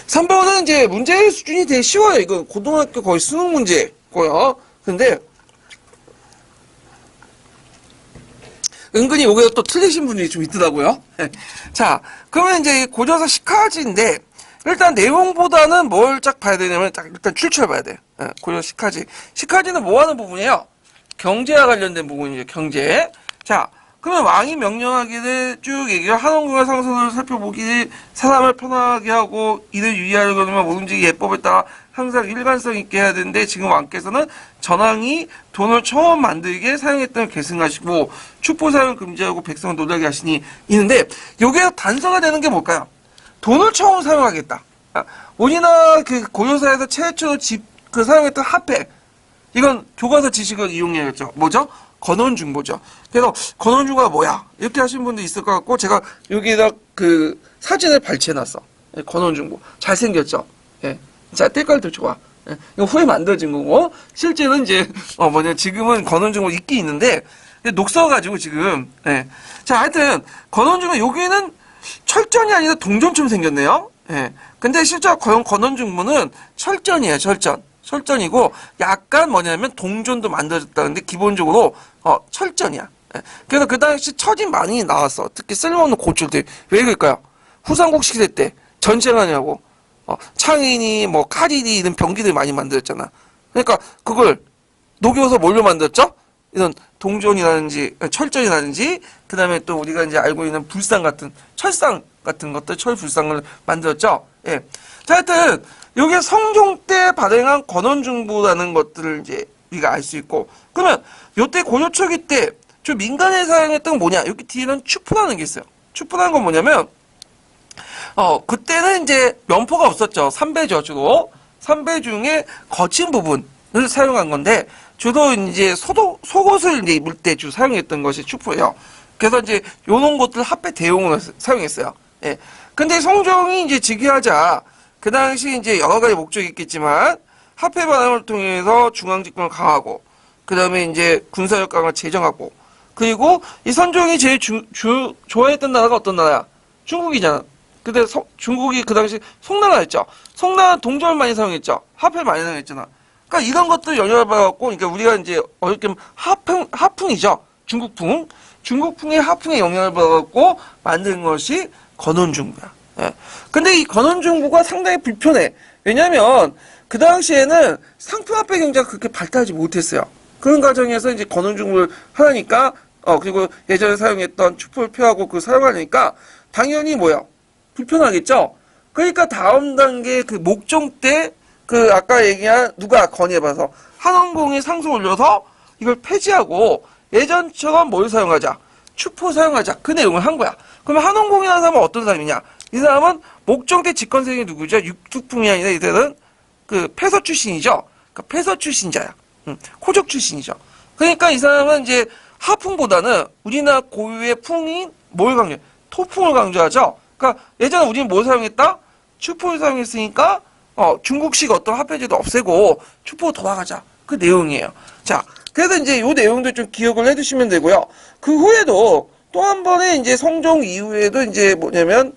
3번은 이제 문제 수준이 되게 쉬워요. 이거 고등학교 거의 수능 문제고요. 근데 은근히 여기서 또 틀리신 분들이 좀 있더라고요. 자, 그러면 이제 고전사 시카지인데 일단 내용보다는 뭘 쫙 봐야 되냐면 일단 출처를 봐야 돼요. 고전사 시카지. 시카지는 뭐 하는 부분이에요? 경제와 관련된 부분이죠. 경제. 자, 그러면 왕이 명령하기를 쭉 얘기를 한원궁의 상선을 살펴보기 사람을 편하게 하고 이를 유의하려면 뭐든지 예법에 따라 항상 일관성 있게 해야 되는데 지금 왕께서는 전왕이 돈을 처음 만들게 사용했던 걸 계승하시고 축포 사용을 금지하고 백성을 노력하게 하시니 있는데 여기에 단서가 되는 게 뭘까요? 돈을 처음 사용하겠다. 우리나라 그 고려사에서 최초로 사용했던 화폐 이건 교과서 지식을 이용해야겠죠. 뭐죠? 건원중보죠. 그래서 건원중보가 뭐야? 이렇게 하시는 분도 있을 것 같고 제가 여기에다 그 사진을 발췌해놨어. 예, 건원중보. 잘생겼죠? 예. 자, 때깔도 좋아. 예. 이거 후에 만들어진 거고 실제는 이제 지금은 건원중보 있긴 있는데 녹서가지고 지금 예. 자, 하여튼 건원중보 여기는 철전이 아니라 동전처럼 생겼네요. 예. 근데 실제 건원중보는 철전이에요. 철전이고 약간 뭐냐면 동전도 만들어졌다는데 기본적으로 철전이야. 예. 그래서 그 당시 처진 많이 나왔어. 특히 쓸모없는 고출들. 왜 그럴까요? 후삼국 시대 때 전쟁하냐고 창인이 뭐 칼이니 이런 병기들 많이 만들었잖아. 그러니까 그걸 녹여서 뭘로 만들었죠? 이런 동전이라든지 철전이라든지 그 다음에 또 우리가 이제 알고 있는 불상 같은 철상 같은 것들 철불상을 만들었죠. 예. 자, 하여튼 여기에 성종 때 발행한 권원중보라는 것들을 이제 우리가 알 수 있고 그러면 요때 고려 초기 때 좀 민간에 사용했던 건 뭐냐? 여기 뒤에는 추포라는 게 있어요. 추포라는 건 뭐냐면 그때는 이제 면포가 없었죠. 삼배죠, 주로. 삼배 중에 거친 부분을 사용한 건데 주로 이제 속옷을 이제 입을 때 주로 사용했던 것이 추포예요. 그래서 이제 요런 것들 화폐 대용으로 사용했어요. 예. 근데 성종이 이제 즉위하자 그 당시 이제 여러 가지 목적이 있겠지만 화폐 발행을 통해서 중앙 집권을 강화하고 그 다음에 이제 군사력 강화를 제정하고 그리고 이 선종이 제일 좋아했던 나라가 어떤 나라야? 중국이잖아. 근데 중국이 그 당시 송나라였죠. 송나라 동전을 많이 사용했죠. 화폐를 많이 사용했잖아. 그러니까 이런 것들 영향을 받아갖고 그러니까 우리가 이제 어렵게 하풍이죠. 중국풍의 하풍에 영향을 받아갖고 만든 것이 건원중보야. 예. 근데 이 건원중보가 상당히 불편해. 왜냐면 그 당시에는 상품화폐 경제가 그렇게 발달하지 못했어요. 그런 과정에서 이제 건원중보를 하니까 그리고 예전에 사용했던 추포를 표하고 그걸 사용하니까 당연히 뭐야? 불편하겠죠? 그러니까 다음 단계 그 목종 때 그 아까 얘기한 누가 건의해봐서 한원공이 상소 올려서 이걸 폐지하고 예전처럼 뭘 사용하자? 추포 사용하자. 그 내용을 한 거야. 그러면 한원공이라는 사람은 어떤 사람이냐? 이 사람은 목종 때 집권생이 누구죠? 육두풍이 아니라 이들은 그 패서 출신이죠. 그러니까 패서 출신자야. 코적 출신이죠. 그러니까 이 사람은 이제 하풍보다는 우리나라 고유의 풍인 뭘 강조해? 토풍을 강조하죠. 그러니까 예전에 우리는 뭘 사용했다? 추포를 사용했으니까 중국식 어떤 화폐제도 없애고 추포로 돌아가자. 그 내용이에요. 자, 그래서 이제 요 내용도 좀 기억을 해두시면 되고요. 그 후에도 또 한 번에 이제 성종 이후에도 이제 뭐냐면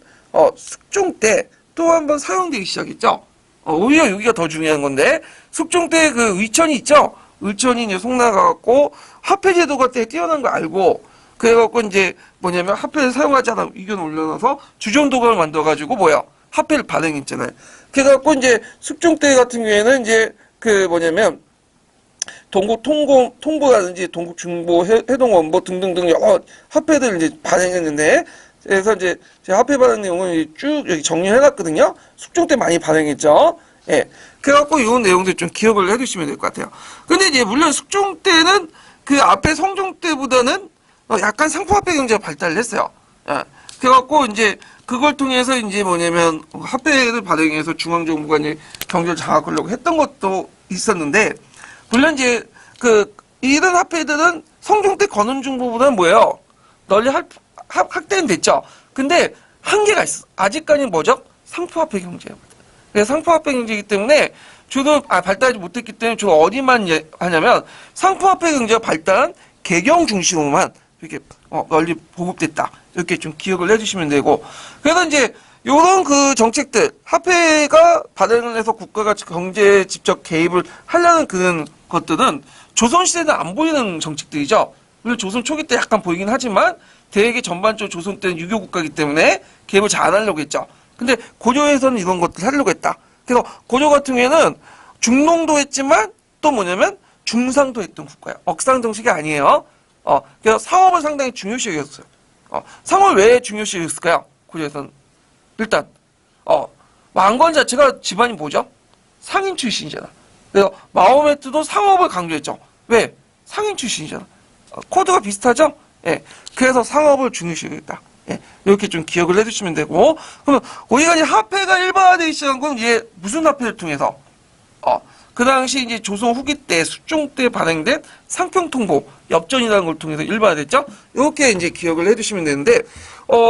숙종 때 또 한 번 사용되기 시작했죠. 오히려 여기가 더 중요한 건데 숙종 때 그 의천이 있죠. 의천이 이제 송나라 갖고 화폐제도가 때 뛰어난 거 알고 그래갖고 이제 뭐냐면 화폐를 사용하지 않아 의견 올려놔서 주전도감을 만들어가지고 뭐야 화폐를 발행했잖아요. 그래갖고 이제 숙종 때 같은 경우에는 이제 그 뭐냐면 동국 통보라든지 동국 중보, 해동원보 등등등 여러 화폐들 이제 발행했는데, 그래서 이제 제가 화폐 발행 내용을 쭉 여기 정리해놨거든요. 숙종 때 많이 발행했죠. 예. 그래갖고 이 내용들 좀 기억을 해두시면 될 것 같아요. 근데 이제 물론 숙종 때는 그 앞에 성종 때보다는 약간 상품화폐 경제가 발달을 했어요. 예. 그래갖고 이제 그걸 통해서 이제 뭐냐면 화폐를 발행해서 중앙정부가 이제 경제를 장악하려고 했던 것도 있었는데, 물론 이제 이런 화폐들은 성종 때 권은중부보다는 뭐예요? 널리 확대는 됐죠. 근데 한계가 있어. 아직까지는 뭐죠? 상품화폐 경제예요. 그래서 상품화폐 경제이기 때문에 주로 발달하지 못했기 때문에 주로 어디만 하냐면 상품화폐 경제가 발달한 개경 중심으로만 이렇게 널리 보급됐다. 이렇게 좀 기억을 해주시면 되고, 그래서 이제 요런 그 정책들, 화폐가 발행을 해서 국가가 경제에 직접 개입을 하려는 그런 것들은 조선시대는 안 보이는 정책들이죠. 물론 조선 초기 때 약간 보이긴 하지만 대개 전반적으로 조선 때는 유교 국가이기 때문에 개입을 잘 안 하려고 했죠. 근데 고려에서는 이런 것들을 하려고 했다. 그래서 고려 같은 경우에는 중농도 했지만 또 뭐냐면 중상도 했던 국가예요. 억상 정책이 아니에요. 그래서 상업을 상당히 중요시 여겼어요. 상업을 왜 중요시 여겼을까요? 고려에서는 일단 왕건 자체가 집안이 뭐죠? 상인 출신이잖아. 그래서 마호메트도 상업을 강조했죠. 왜? 상인 출신이잖아. 코드가 비슷하죠? 예. 그래서 상업을 중요시 여겼다. 예. 이렇게 좀 기억을 해주시면 되고, 그러면 우리가 이제 화폐가 일반화되기 시작한 건 이제 무슨 화폐를 통해서? 그 당시 이제 조선 후기 때 숙종 때 발행된 상평통보 엽전이라는 걸 통해서 일반화됐죠. 이렇게 이제 기억을 해두시면 되는데,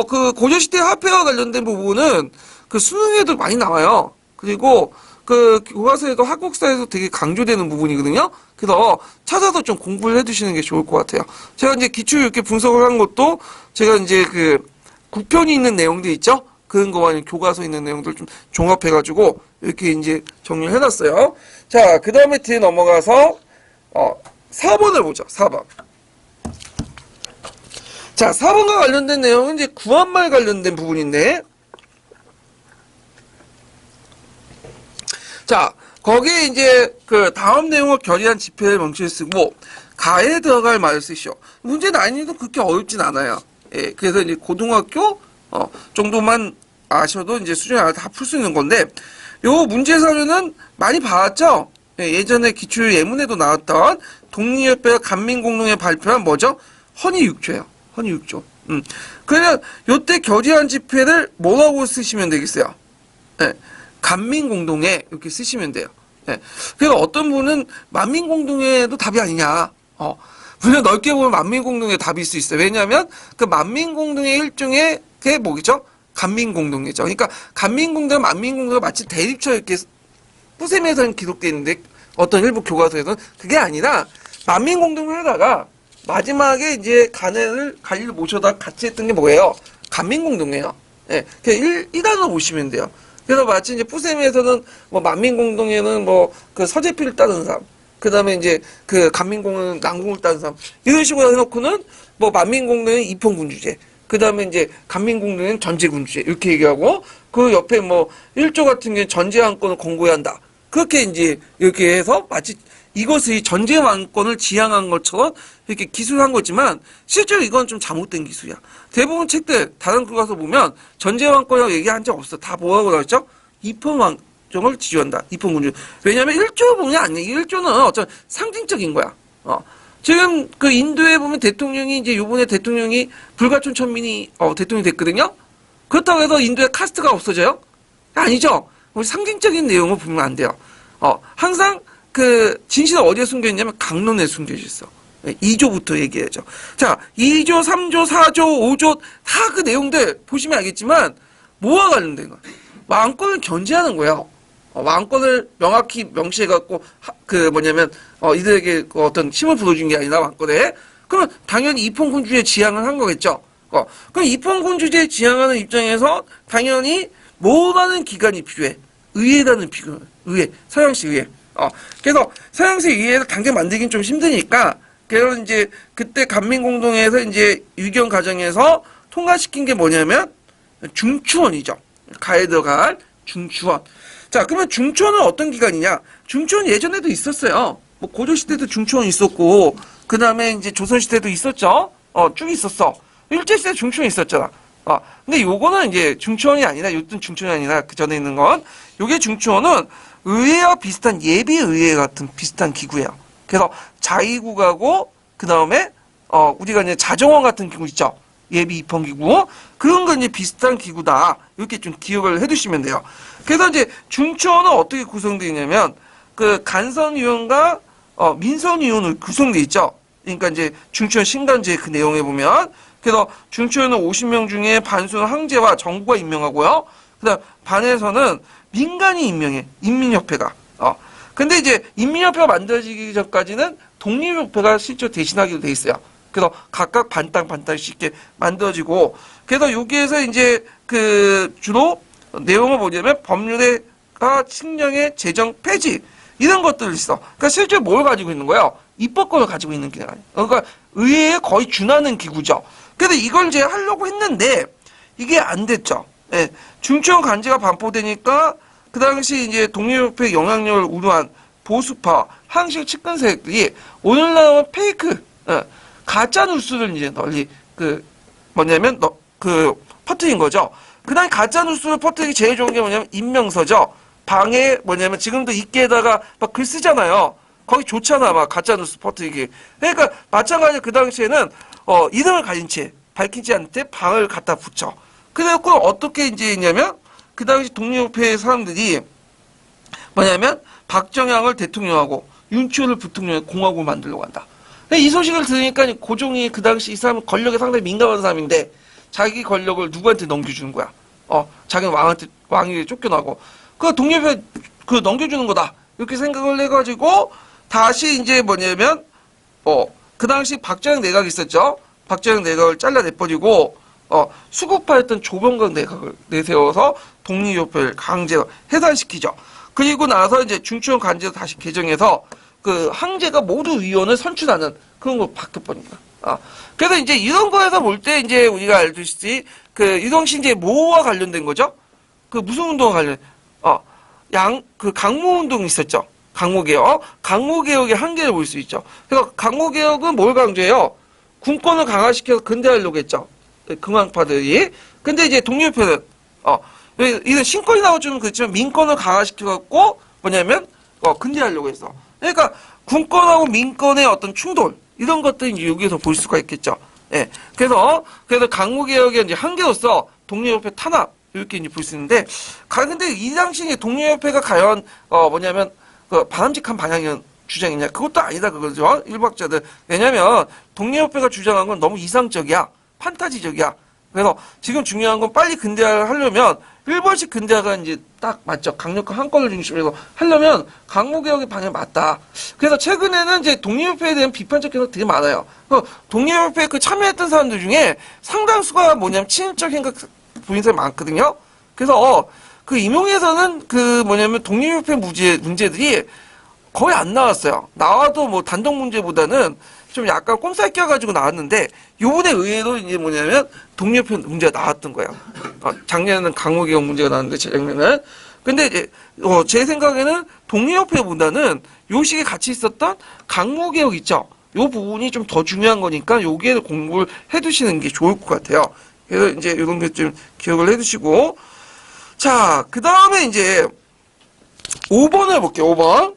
그 고려시대 화폐와 관련된 부분은 그 수능에도 많이 나와요. 그리고 그 교과서에도 학국사에서 되게 강조되는 부분이거든요. 그래서 찾아서 좀 공부를 해두시는 게 좋을 것 같아요. 제가 이제 기출 이렇게 분석을 한 것도 제가 이제 그 국편이 있는 내용들 있죠. 그런 거와 교과서에 있는 내용들 좀 종합해가지고 이렇게 이제 정리를 해놨어요. 자, 그 다음에 뒤에 넘어가서 4번을 보죠. 4번. 자, 4번과 관련된 내용은 이제 구한말 관련된 부분인데, 자, 거기에 이제 그 다음 내용을 결의한 지폐를 명시해 쓰고 가에 들어갈 말을 쓰시오. 문제 난이도 그렇게 어렵진 않아요. 예, 그래서 이제 고등학교 정도만 아셔도 이제 수준이 다 풀 수 있는 건데, 요 문제 사료는 많이 봐왔죠? 예, 예전에 기출 예문에도 나왔던 독립협회와 간민공동회 발표한 뭐죠? 헌의육조예요. 헌의육조. 그러면 요때 결의한 지폐를 뭐라고 쓰시면 되겠어요? 예, 간민공동회 이렇게 쓰시면 돼요. 예, 그래서 어떤 분은 만민공동회도 답이 아니냐. 물론 넓게 보면 만민공동회 답일 수 있어요. 왜냐하면 그 만민공동회 일종의 그게 뭐겠죠? 간민공동회죠. 그러니까 간민공동, 만민공동회가 마치 대립처럼 이렇게 뿌셈에서는 기록되어 있는데 어떤 일부 교과서에서는 그게 아니라 만민공동회에다가 마지막에 이제 관리를 모셔다 같이 했던 게 뭐예요? 간민공동회예요. 예, 그냥 1단으로 보시면 돼요. 그래서 마치 이제 뿌셈에서는 뭐 만민공동회는 뭐 그 서재필을 따르는 사람, 그 다음에 이제 그 간민공은 난공을 따르는 사람, 이런 식으로 해놓고는 뭐 만민공동회는 이평군주제, 그 다음에 이제 간민공동회는 전제군주제 이렇게 얘기하고, 그 옆에 뭐 1조 같은 경우는 전제왕권을 공고해야 한다. 그렇게 이제 이렇게 해서 마치 이것의 전제왕권을 지향한 것처럼 이렇게 기술한 거지만 실제로 이건 좀 잘못된 기술이야. 대부분 책들 다른 교과서 보면 전제왕권이라고 얘기한 적 없어. 다 뭐라고 나왔죠? 이평왕정을 지지한다. 이평군주. 왜냐하면 1조 보면 아니야. 1조는 어떤 상징적인 거야. 지금 그 인도에 보면 대통령이 이제 요번에 대통령이 불가촌 천민이 대통령이 됐거든요. 그렇다고 해서 인도의 카스트가 없어져요? 아니죠. 상징적인 내용을 보면 안 돼요. 항상 그 진실은 어디에 숨겨 있냐면 강론에 숨겨 있어. 2조부터 얘기해야죠. 자, 2조, 3조, 4조, 5조 다 그 내용들 보시면 알겠지만 뭐와 관련된 거야? 왕권을 견제하는 거예요. 왕권을 명확히 명시해갖고 그 뭐냐면 이들에게 그 어떤 힘을 불어준 게 아니라 왕권에, 그러면 당연히 이평군주제 지향을 한 거겠죠. 그럼 이평군주제 지향하는 입장에서 당연히 뭐라는 기관이 필요해? 의회라는 기관, 의회, 서양식 의회. 그래서 서양식 의회를 당장 만들긴 좀 힘드니까, 그래서 이제 그때 간민공동회에서 이제 유경 과정에서 통과시킨 게 뭐냐면 중추원이죠. 가에 들어갈 중추원. 자, 그러면 중추원은 어떤 기관이냐? 중추원 예전에도 있었어요. 뭐 고려시대도 중초는 있었고, 그 다음에 이제 조선시대도 있었죠? 쭉 있었어. 일제시대 중초는 있었잖아. 근데 요거는 이제 중초원이 아니라, 요즘 중초원이 아니라 그 전에 있는 건, 요게 중초원은 의회와 비슷한 예비의회 같은 비슷한 기구예요. 그래서 자의국하고, 그 다음에, 우리가 이제 자정원 같은 기구 있죠? 예비 입헌기구. 그런 건 이제 비슷한 기구다. 이렇게 좀 기억을 해 두시면 돼요. 그래서 이제 중초원은 어떻게 구성되어 있냐면, 그 간선위원과, 민선위원으로 구성되어 있죠? 그러니까 이제 중초원 신간제 그 내용에 보면, 그래서 중초원은 50명 중에 반수는 황제와 정부가 임명하고요. 그 다음 반에서는 민간이 임명해. 인민협회가. 근데 이제 인민협회가 만들어지기 전까지는 독립협회가 실제로 대신하기로 돼 있어요. 그래서 각각 반땅씩 이렇게 만들어지고, 그래서 여기에서 이제 그 주로 내용을 보자면 법률과 칙령의 제정 폐지 이런 것들이 있어. 그러니까 실제 뭘 가지고 있는 거예요? 입법권을 가지고 있는 기관. 그러니까 의회에 거의 준하는 기구죠. 그래서 이걸 이제 하려고 했는데 이게 안 됐죠. 예. 중초원 간제가 반포되니까 그 당시 이제 독립협회 영향력을 우려한 보수파, 항실 측근 세력들이 오늘날은 페이크, 가짜 뉴스를 이제 널리 퍼뜨린 거죠. 그다음에 가짜 뉴스를 퍼뜨리기 제일 좋은 게 뭐냐면 인명서죠. 방에 뭐냐면 지금도 입구에다가 막 글 쓰잖아요. 거기 좋잖아, 막 가짜 뉴스 퍼뜨리기. 그러니까 마찬가지로 그 당시에는 이름을 가진 채 밝히지 않을 때 방을 갖다 붙여. 그래갖고 어떻게 이제 했냐면 그 당시 독립협회 사람들이 뭐냐면 박정향을 대통령하고 윤치호를 부통령의 공화국을 만들려고 한다. 이 소식을 들으니까 고종이 그 당시 이 사람은 권력에 상당히 민감한 사람인데 자기 권력을 누구한테 넘겨주는 거야. 자기는 왕에게 쫓겨나고 그 독립협회 넘겨주는 거다. 이렇게 생각을 해가지고 다시 이제 뭐냐면 그 당시 박정향 내각이 있었죠. 박정향 내각을 잘라내버리고 수구파였던 조병각 내각을 내세워서 독립협회를 강제 해산시키죠. 그리고 나서 이제 중초원 간제도 다시 개정해서 그 황제가 모두 위원을 선출하는 그런 걸 바뀌어버립니다. 그래서 이제 이런 거에서 볼 때 이제 우리가 알듯이 그 유동신 이제 뭐와 관련된 거죠? 그 무슨 운동과 관련? 그 강모운동이 있었죠. 강모개혁. 강모개혁의 한계를 볼 수 있죠. 그래서 강모개혁은 뭘 강조해요? 군권을 강화시켜서 근대하려고 했죠. 금왕파들이. 근데 이제 독립협회는, 이런 신권이 나오면 좀 그렇지만 민권을 강화시켜갖고 뭐냐면, 근대하려고 했어. 그러니까 군권하고 민권의 어떤 충돌, 이런 것들이 이제 여기에서 볼 수가 있겠죠. 예. 그래서 강모개혁의 이제 한계로서 독립협회 탄압, 이렇게 이제 볼 수 있는데, 근데 이 당시에 독립협회가 과연, 뭐냐면, 바람직한 방향의 주장이냐? 그것도 아니다, 그거죠. 일박자들. 왜냐면, 독립협회가 주장한 건 너무 이상적이야. 판타지적이야. 그래서 지금 중요한 건 빨리 근대화를 하려면, 일본식 근대화가 이제 딱 맞죠. 강력한 한권을 중심으로 하려면, 강모개혁의 방향이 맞다. 그래서 최근에는 이제 독립협회에 대한 비판적 해석 되게 많아요. 독립협회에 참여했던 사람들 중에 상당수가 뭐냐면, 친일적 생각, 보인 사람이 많거든요. 그래서 그 임용에서는 그 뭐냐면 독립협회 문제들이 거의 안 나왔어요. 나와도 뭐 단독 문제보다는 좀 약간 꼼살 껴가지고 나왔는데 요번에 의외로 이제 뭐냐면 독립협회 문제가 나왔던 거예요. 작년에는 강모개혁 문제가 나왔는데 재작년에는. 근데 이제 제 생각에는 독립협회보다는 요 시기에 같이 있었던 강모개혁 있죠. 요 부분이 좀 더 중요한 거니까 여기에 공부를 해두시는 게 좋을 것 같아요. 그래서 이제 이런 게 좀 기억을 해두시고. 자, 그 다음에 이제 5번을 볼게요, 5번.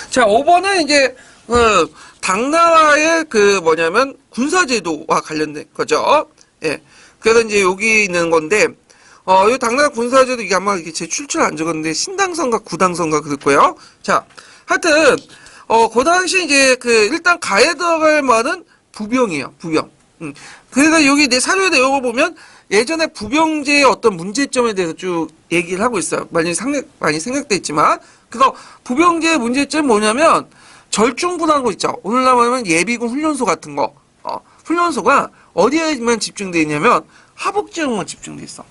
자, 5번은 이제, 당나라의 뭐냐면, 군사제도와 관련된 거죠. 예. 그래서 이제 여기 있는 건데, 이 당나라 군사제도 이게 아마 이게 제 출처를 안 적었는데, 신당선가 구당선가 그럴 거예요. 자, 하여튼, 그 당시 이제 일단 가에 들어갈 만은 부병이에요, 부병. 그래서 여기 내 사료 내용을 보면 예전에 부병제의 어떤 문제점에 대해서 쭉 얘기를 하고 있어요. 많이 생각돼 있지만. 그래서 부병제의 문제점은 뭐냐면 절충분한 거 있죠. 오늘날 말하면 예비군 훈련소 같은 거. 훈련소가 어디에만 집중돼 있냐면 하북 지역만 집중돼 있어.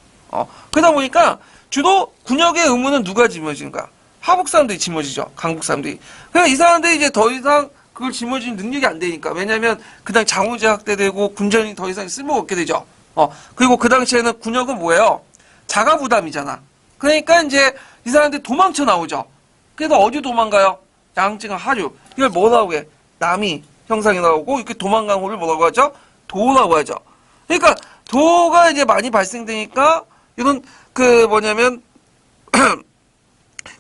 그러다 보니까 주로 군역의 의무는 누가 짊어지는가? 하북 사람들이 짊어지죠. 강북 사람들이. 그러니까 이 사람들이 이제 더 이상 그걸 짊어지는 능력이 안 되니까. 왜냐면 그다음 자원제 확대되고 군전이 더 이상 쓸모가 없게 되죠. 그리고 그 당시에는 군역은 뭐예요? 자가 부담이잖아. 그러니까 이제 이 사람들이 도망쳐 나오죠. 그래서 어디 도망가요? 양증 하류. 이걸 뭐라고 해? 남이 형상이 나오고 이렇게 도망간 거를 뭐라고 하죠? 도라고 하죠. 그러니까 도가 이제 많이 발생되니까 이런 그 뭐냐면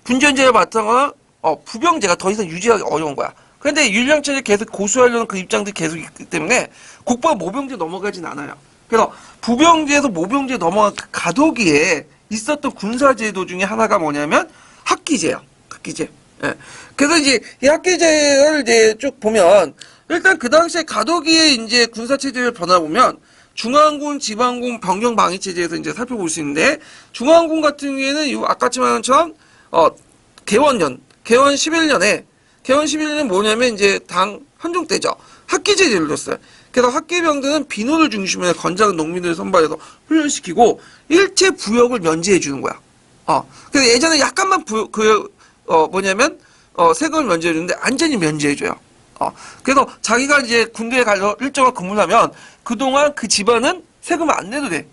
군전제를 바탕으로 부병제가 더 이상 유지하기 어려운 거야. 그런데 윤량체를 계속 고수하려는 그 입장들이 계속 있기 때문에 국보가 모병제 넘어가진 않아요. 그래서 부병제에서 모병제 넘어간 그 가도기에 있었던 군사제도 중에 하나가 뭐냐면 학기제예요. 학기제. 예. 그래서 이제 이 학기제를 이제 쭉 보면 일단 그 당시에 가도기에 이제 군사체제를 변화보면 중앙군, 지방군, 병경방위체제에서 이제 살펴볼 수 있는데 중앙군 같은 경우에는 요 아까처럼 개원 11년에 뭐냐면 이제 당 헌종 때죠. 학기제를 줬어요. 그래서 학기병들은 비노를 중심으로 건장한 농민들을 선발해서 훈련시키고 일체 부역을 면제해 주는 거야. 그래서 예전에 약간만 세금을 면제해 주는데 완전히 면제해 줘요. 그래서 자기가 이제 군대에 가서 일정한 근무를 하면 그동안 그 집안은 세금을 안 내도 돼.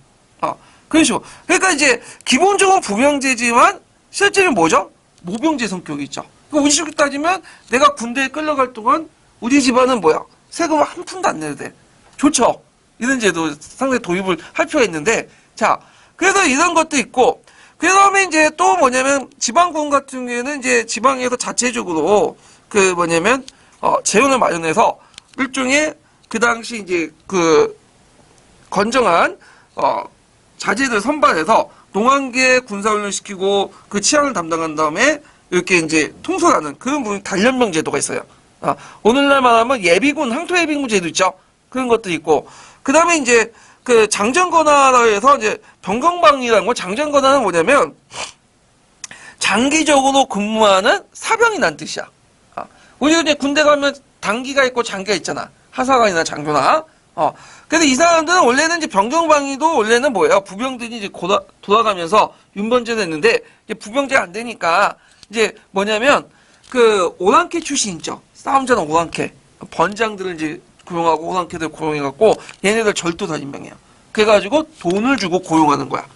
그런 식으로. 그러니까 이제 기본적으로 부병제지만 실제는 뭐죠? 모병제 성격이 있죠. 우리 식으로 따지면 내가 군대에 끌려갈 동안 우리 집안은 뭐야? 세금을 한 푼도 안 내도 돼. 좋죠? 이런 제도 상당히 도입을 할 필요가 있는데, 자, 그래서 이런 것도 있고, 그 다음에 이제 또 뭐냐면, 지방군 같은 경우에는 이제 지방에서 자체적으로 재원을 마련해서 일종의 그 당시 이제 그 건정한, 자제들 선발해서 농한계 군사훈련 시키고 그 치안을 담당한 다음에 이렇게 이제 통솔하는 그런 단련병 제도가 있어요. 오늘날 말하면 예비군, 항토예비군 제도 있죠. 그런 것도 있고. 그 다음에 이제 그 장전권하라 해서 이제 병경방이라는 거, 장전권하는 뭐냐면 장기적으로 근무하는 사병이란 뜻이야. 우리가 이제 군대 가면 단기가 있고 장기가 있잖아. 하사관이나 장교나. 그래서 이 사람들은 원래는 이제 병경방위도 원래는 뭐예요? 부병들이 이제 돌아가면서 윤번제를 했는데 이제 부병제가 안 되니까 이제 뭐냐면 그 오랑캐 출신 있죠. 싸움자는 오랑캐. 번장들을 이제 고용하고 오랑캐들 고용해갖고 얘네들 절도살인병이에요. 그래가지고 돈을 주고 고용하는 거야.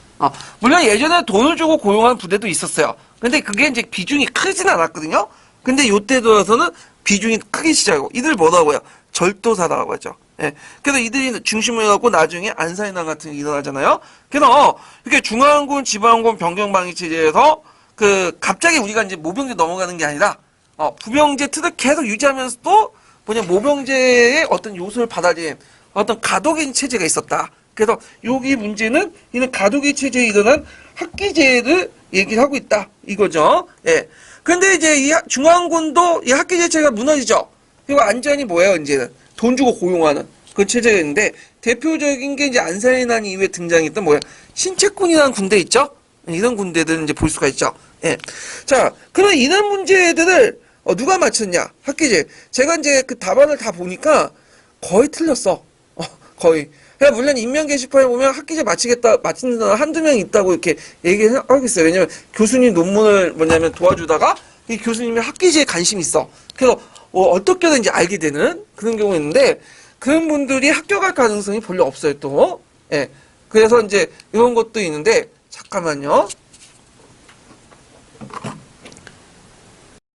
물론 예전에 돈을 주고 고용하는 부대도 있었어요. 근데 그게 이제 비중이 크진 않았거든요. 근데 요때 들어서는 비중이 크기 시작하고 이들 뭐라고 해요? 절도사라고 하죠. 예. 그래서 이들이 중심을 해갖고 나중에 안사이난 같은 게 일어나잖아요. 그래서 이렇게 중앙군, 지방군, 병경방위 체제에서 그 갑자기 우리가 이제 모병제 넘어가는 게 아니라 부병제 틀을 계속 유지하면서도 모병제의 어떤 요소를 받아들인 어떤 가독인 체제가 있었다. 그래서 여기 문제는 이는 가독인 체제에 일어난 학기제를 얘기를 하고 있다. 이거죠. 예. 근데 이제 이 중앙군도 이 학기제 체제가 무너지죠. 그리고 완전히 뭐예요, 이제는? 돈 주고 고용하는 그 체제가 있는데, 대표적인 게 이제 안사이난 이후에 등장했던 뭐야? 신체군이라는 군대 있죠? 이런 군대들은 이제 볼 수가 있죠. 예. 자, 그럼 이런 문제들을 누가 맞췄냐? 학기제. 제가 이제 그 답안을 다 보니까 거의 틀렸어. 거의. 그냥 물론 인명 게시판에 보면 학기제 맞히는 사람 한두 명 있다고 이렇게 얘기하고 있어요. 왜냐면 교수님 논문을 도와주다가 이 교수님이 학기제에 관심이 있어. 그래서 어떻게든 이제 알게 되는 그런 경우가 있는데, 그런 분들이 합격할 가능성이 별로 없어요, 또. 예. 그래서 이제 이런 것도 있는데, 잠깐만요.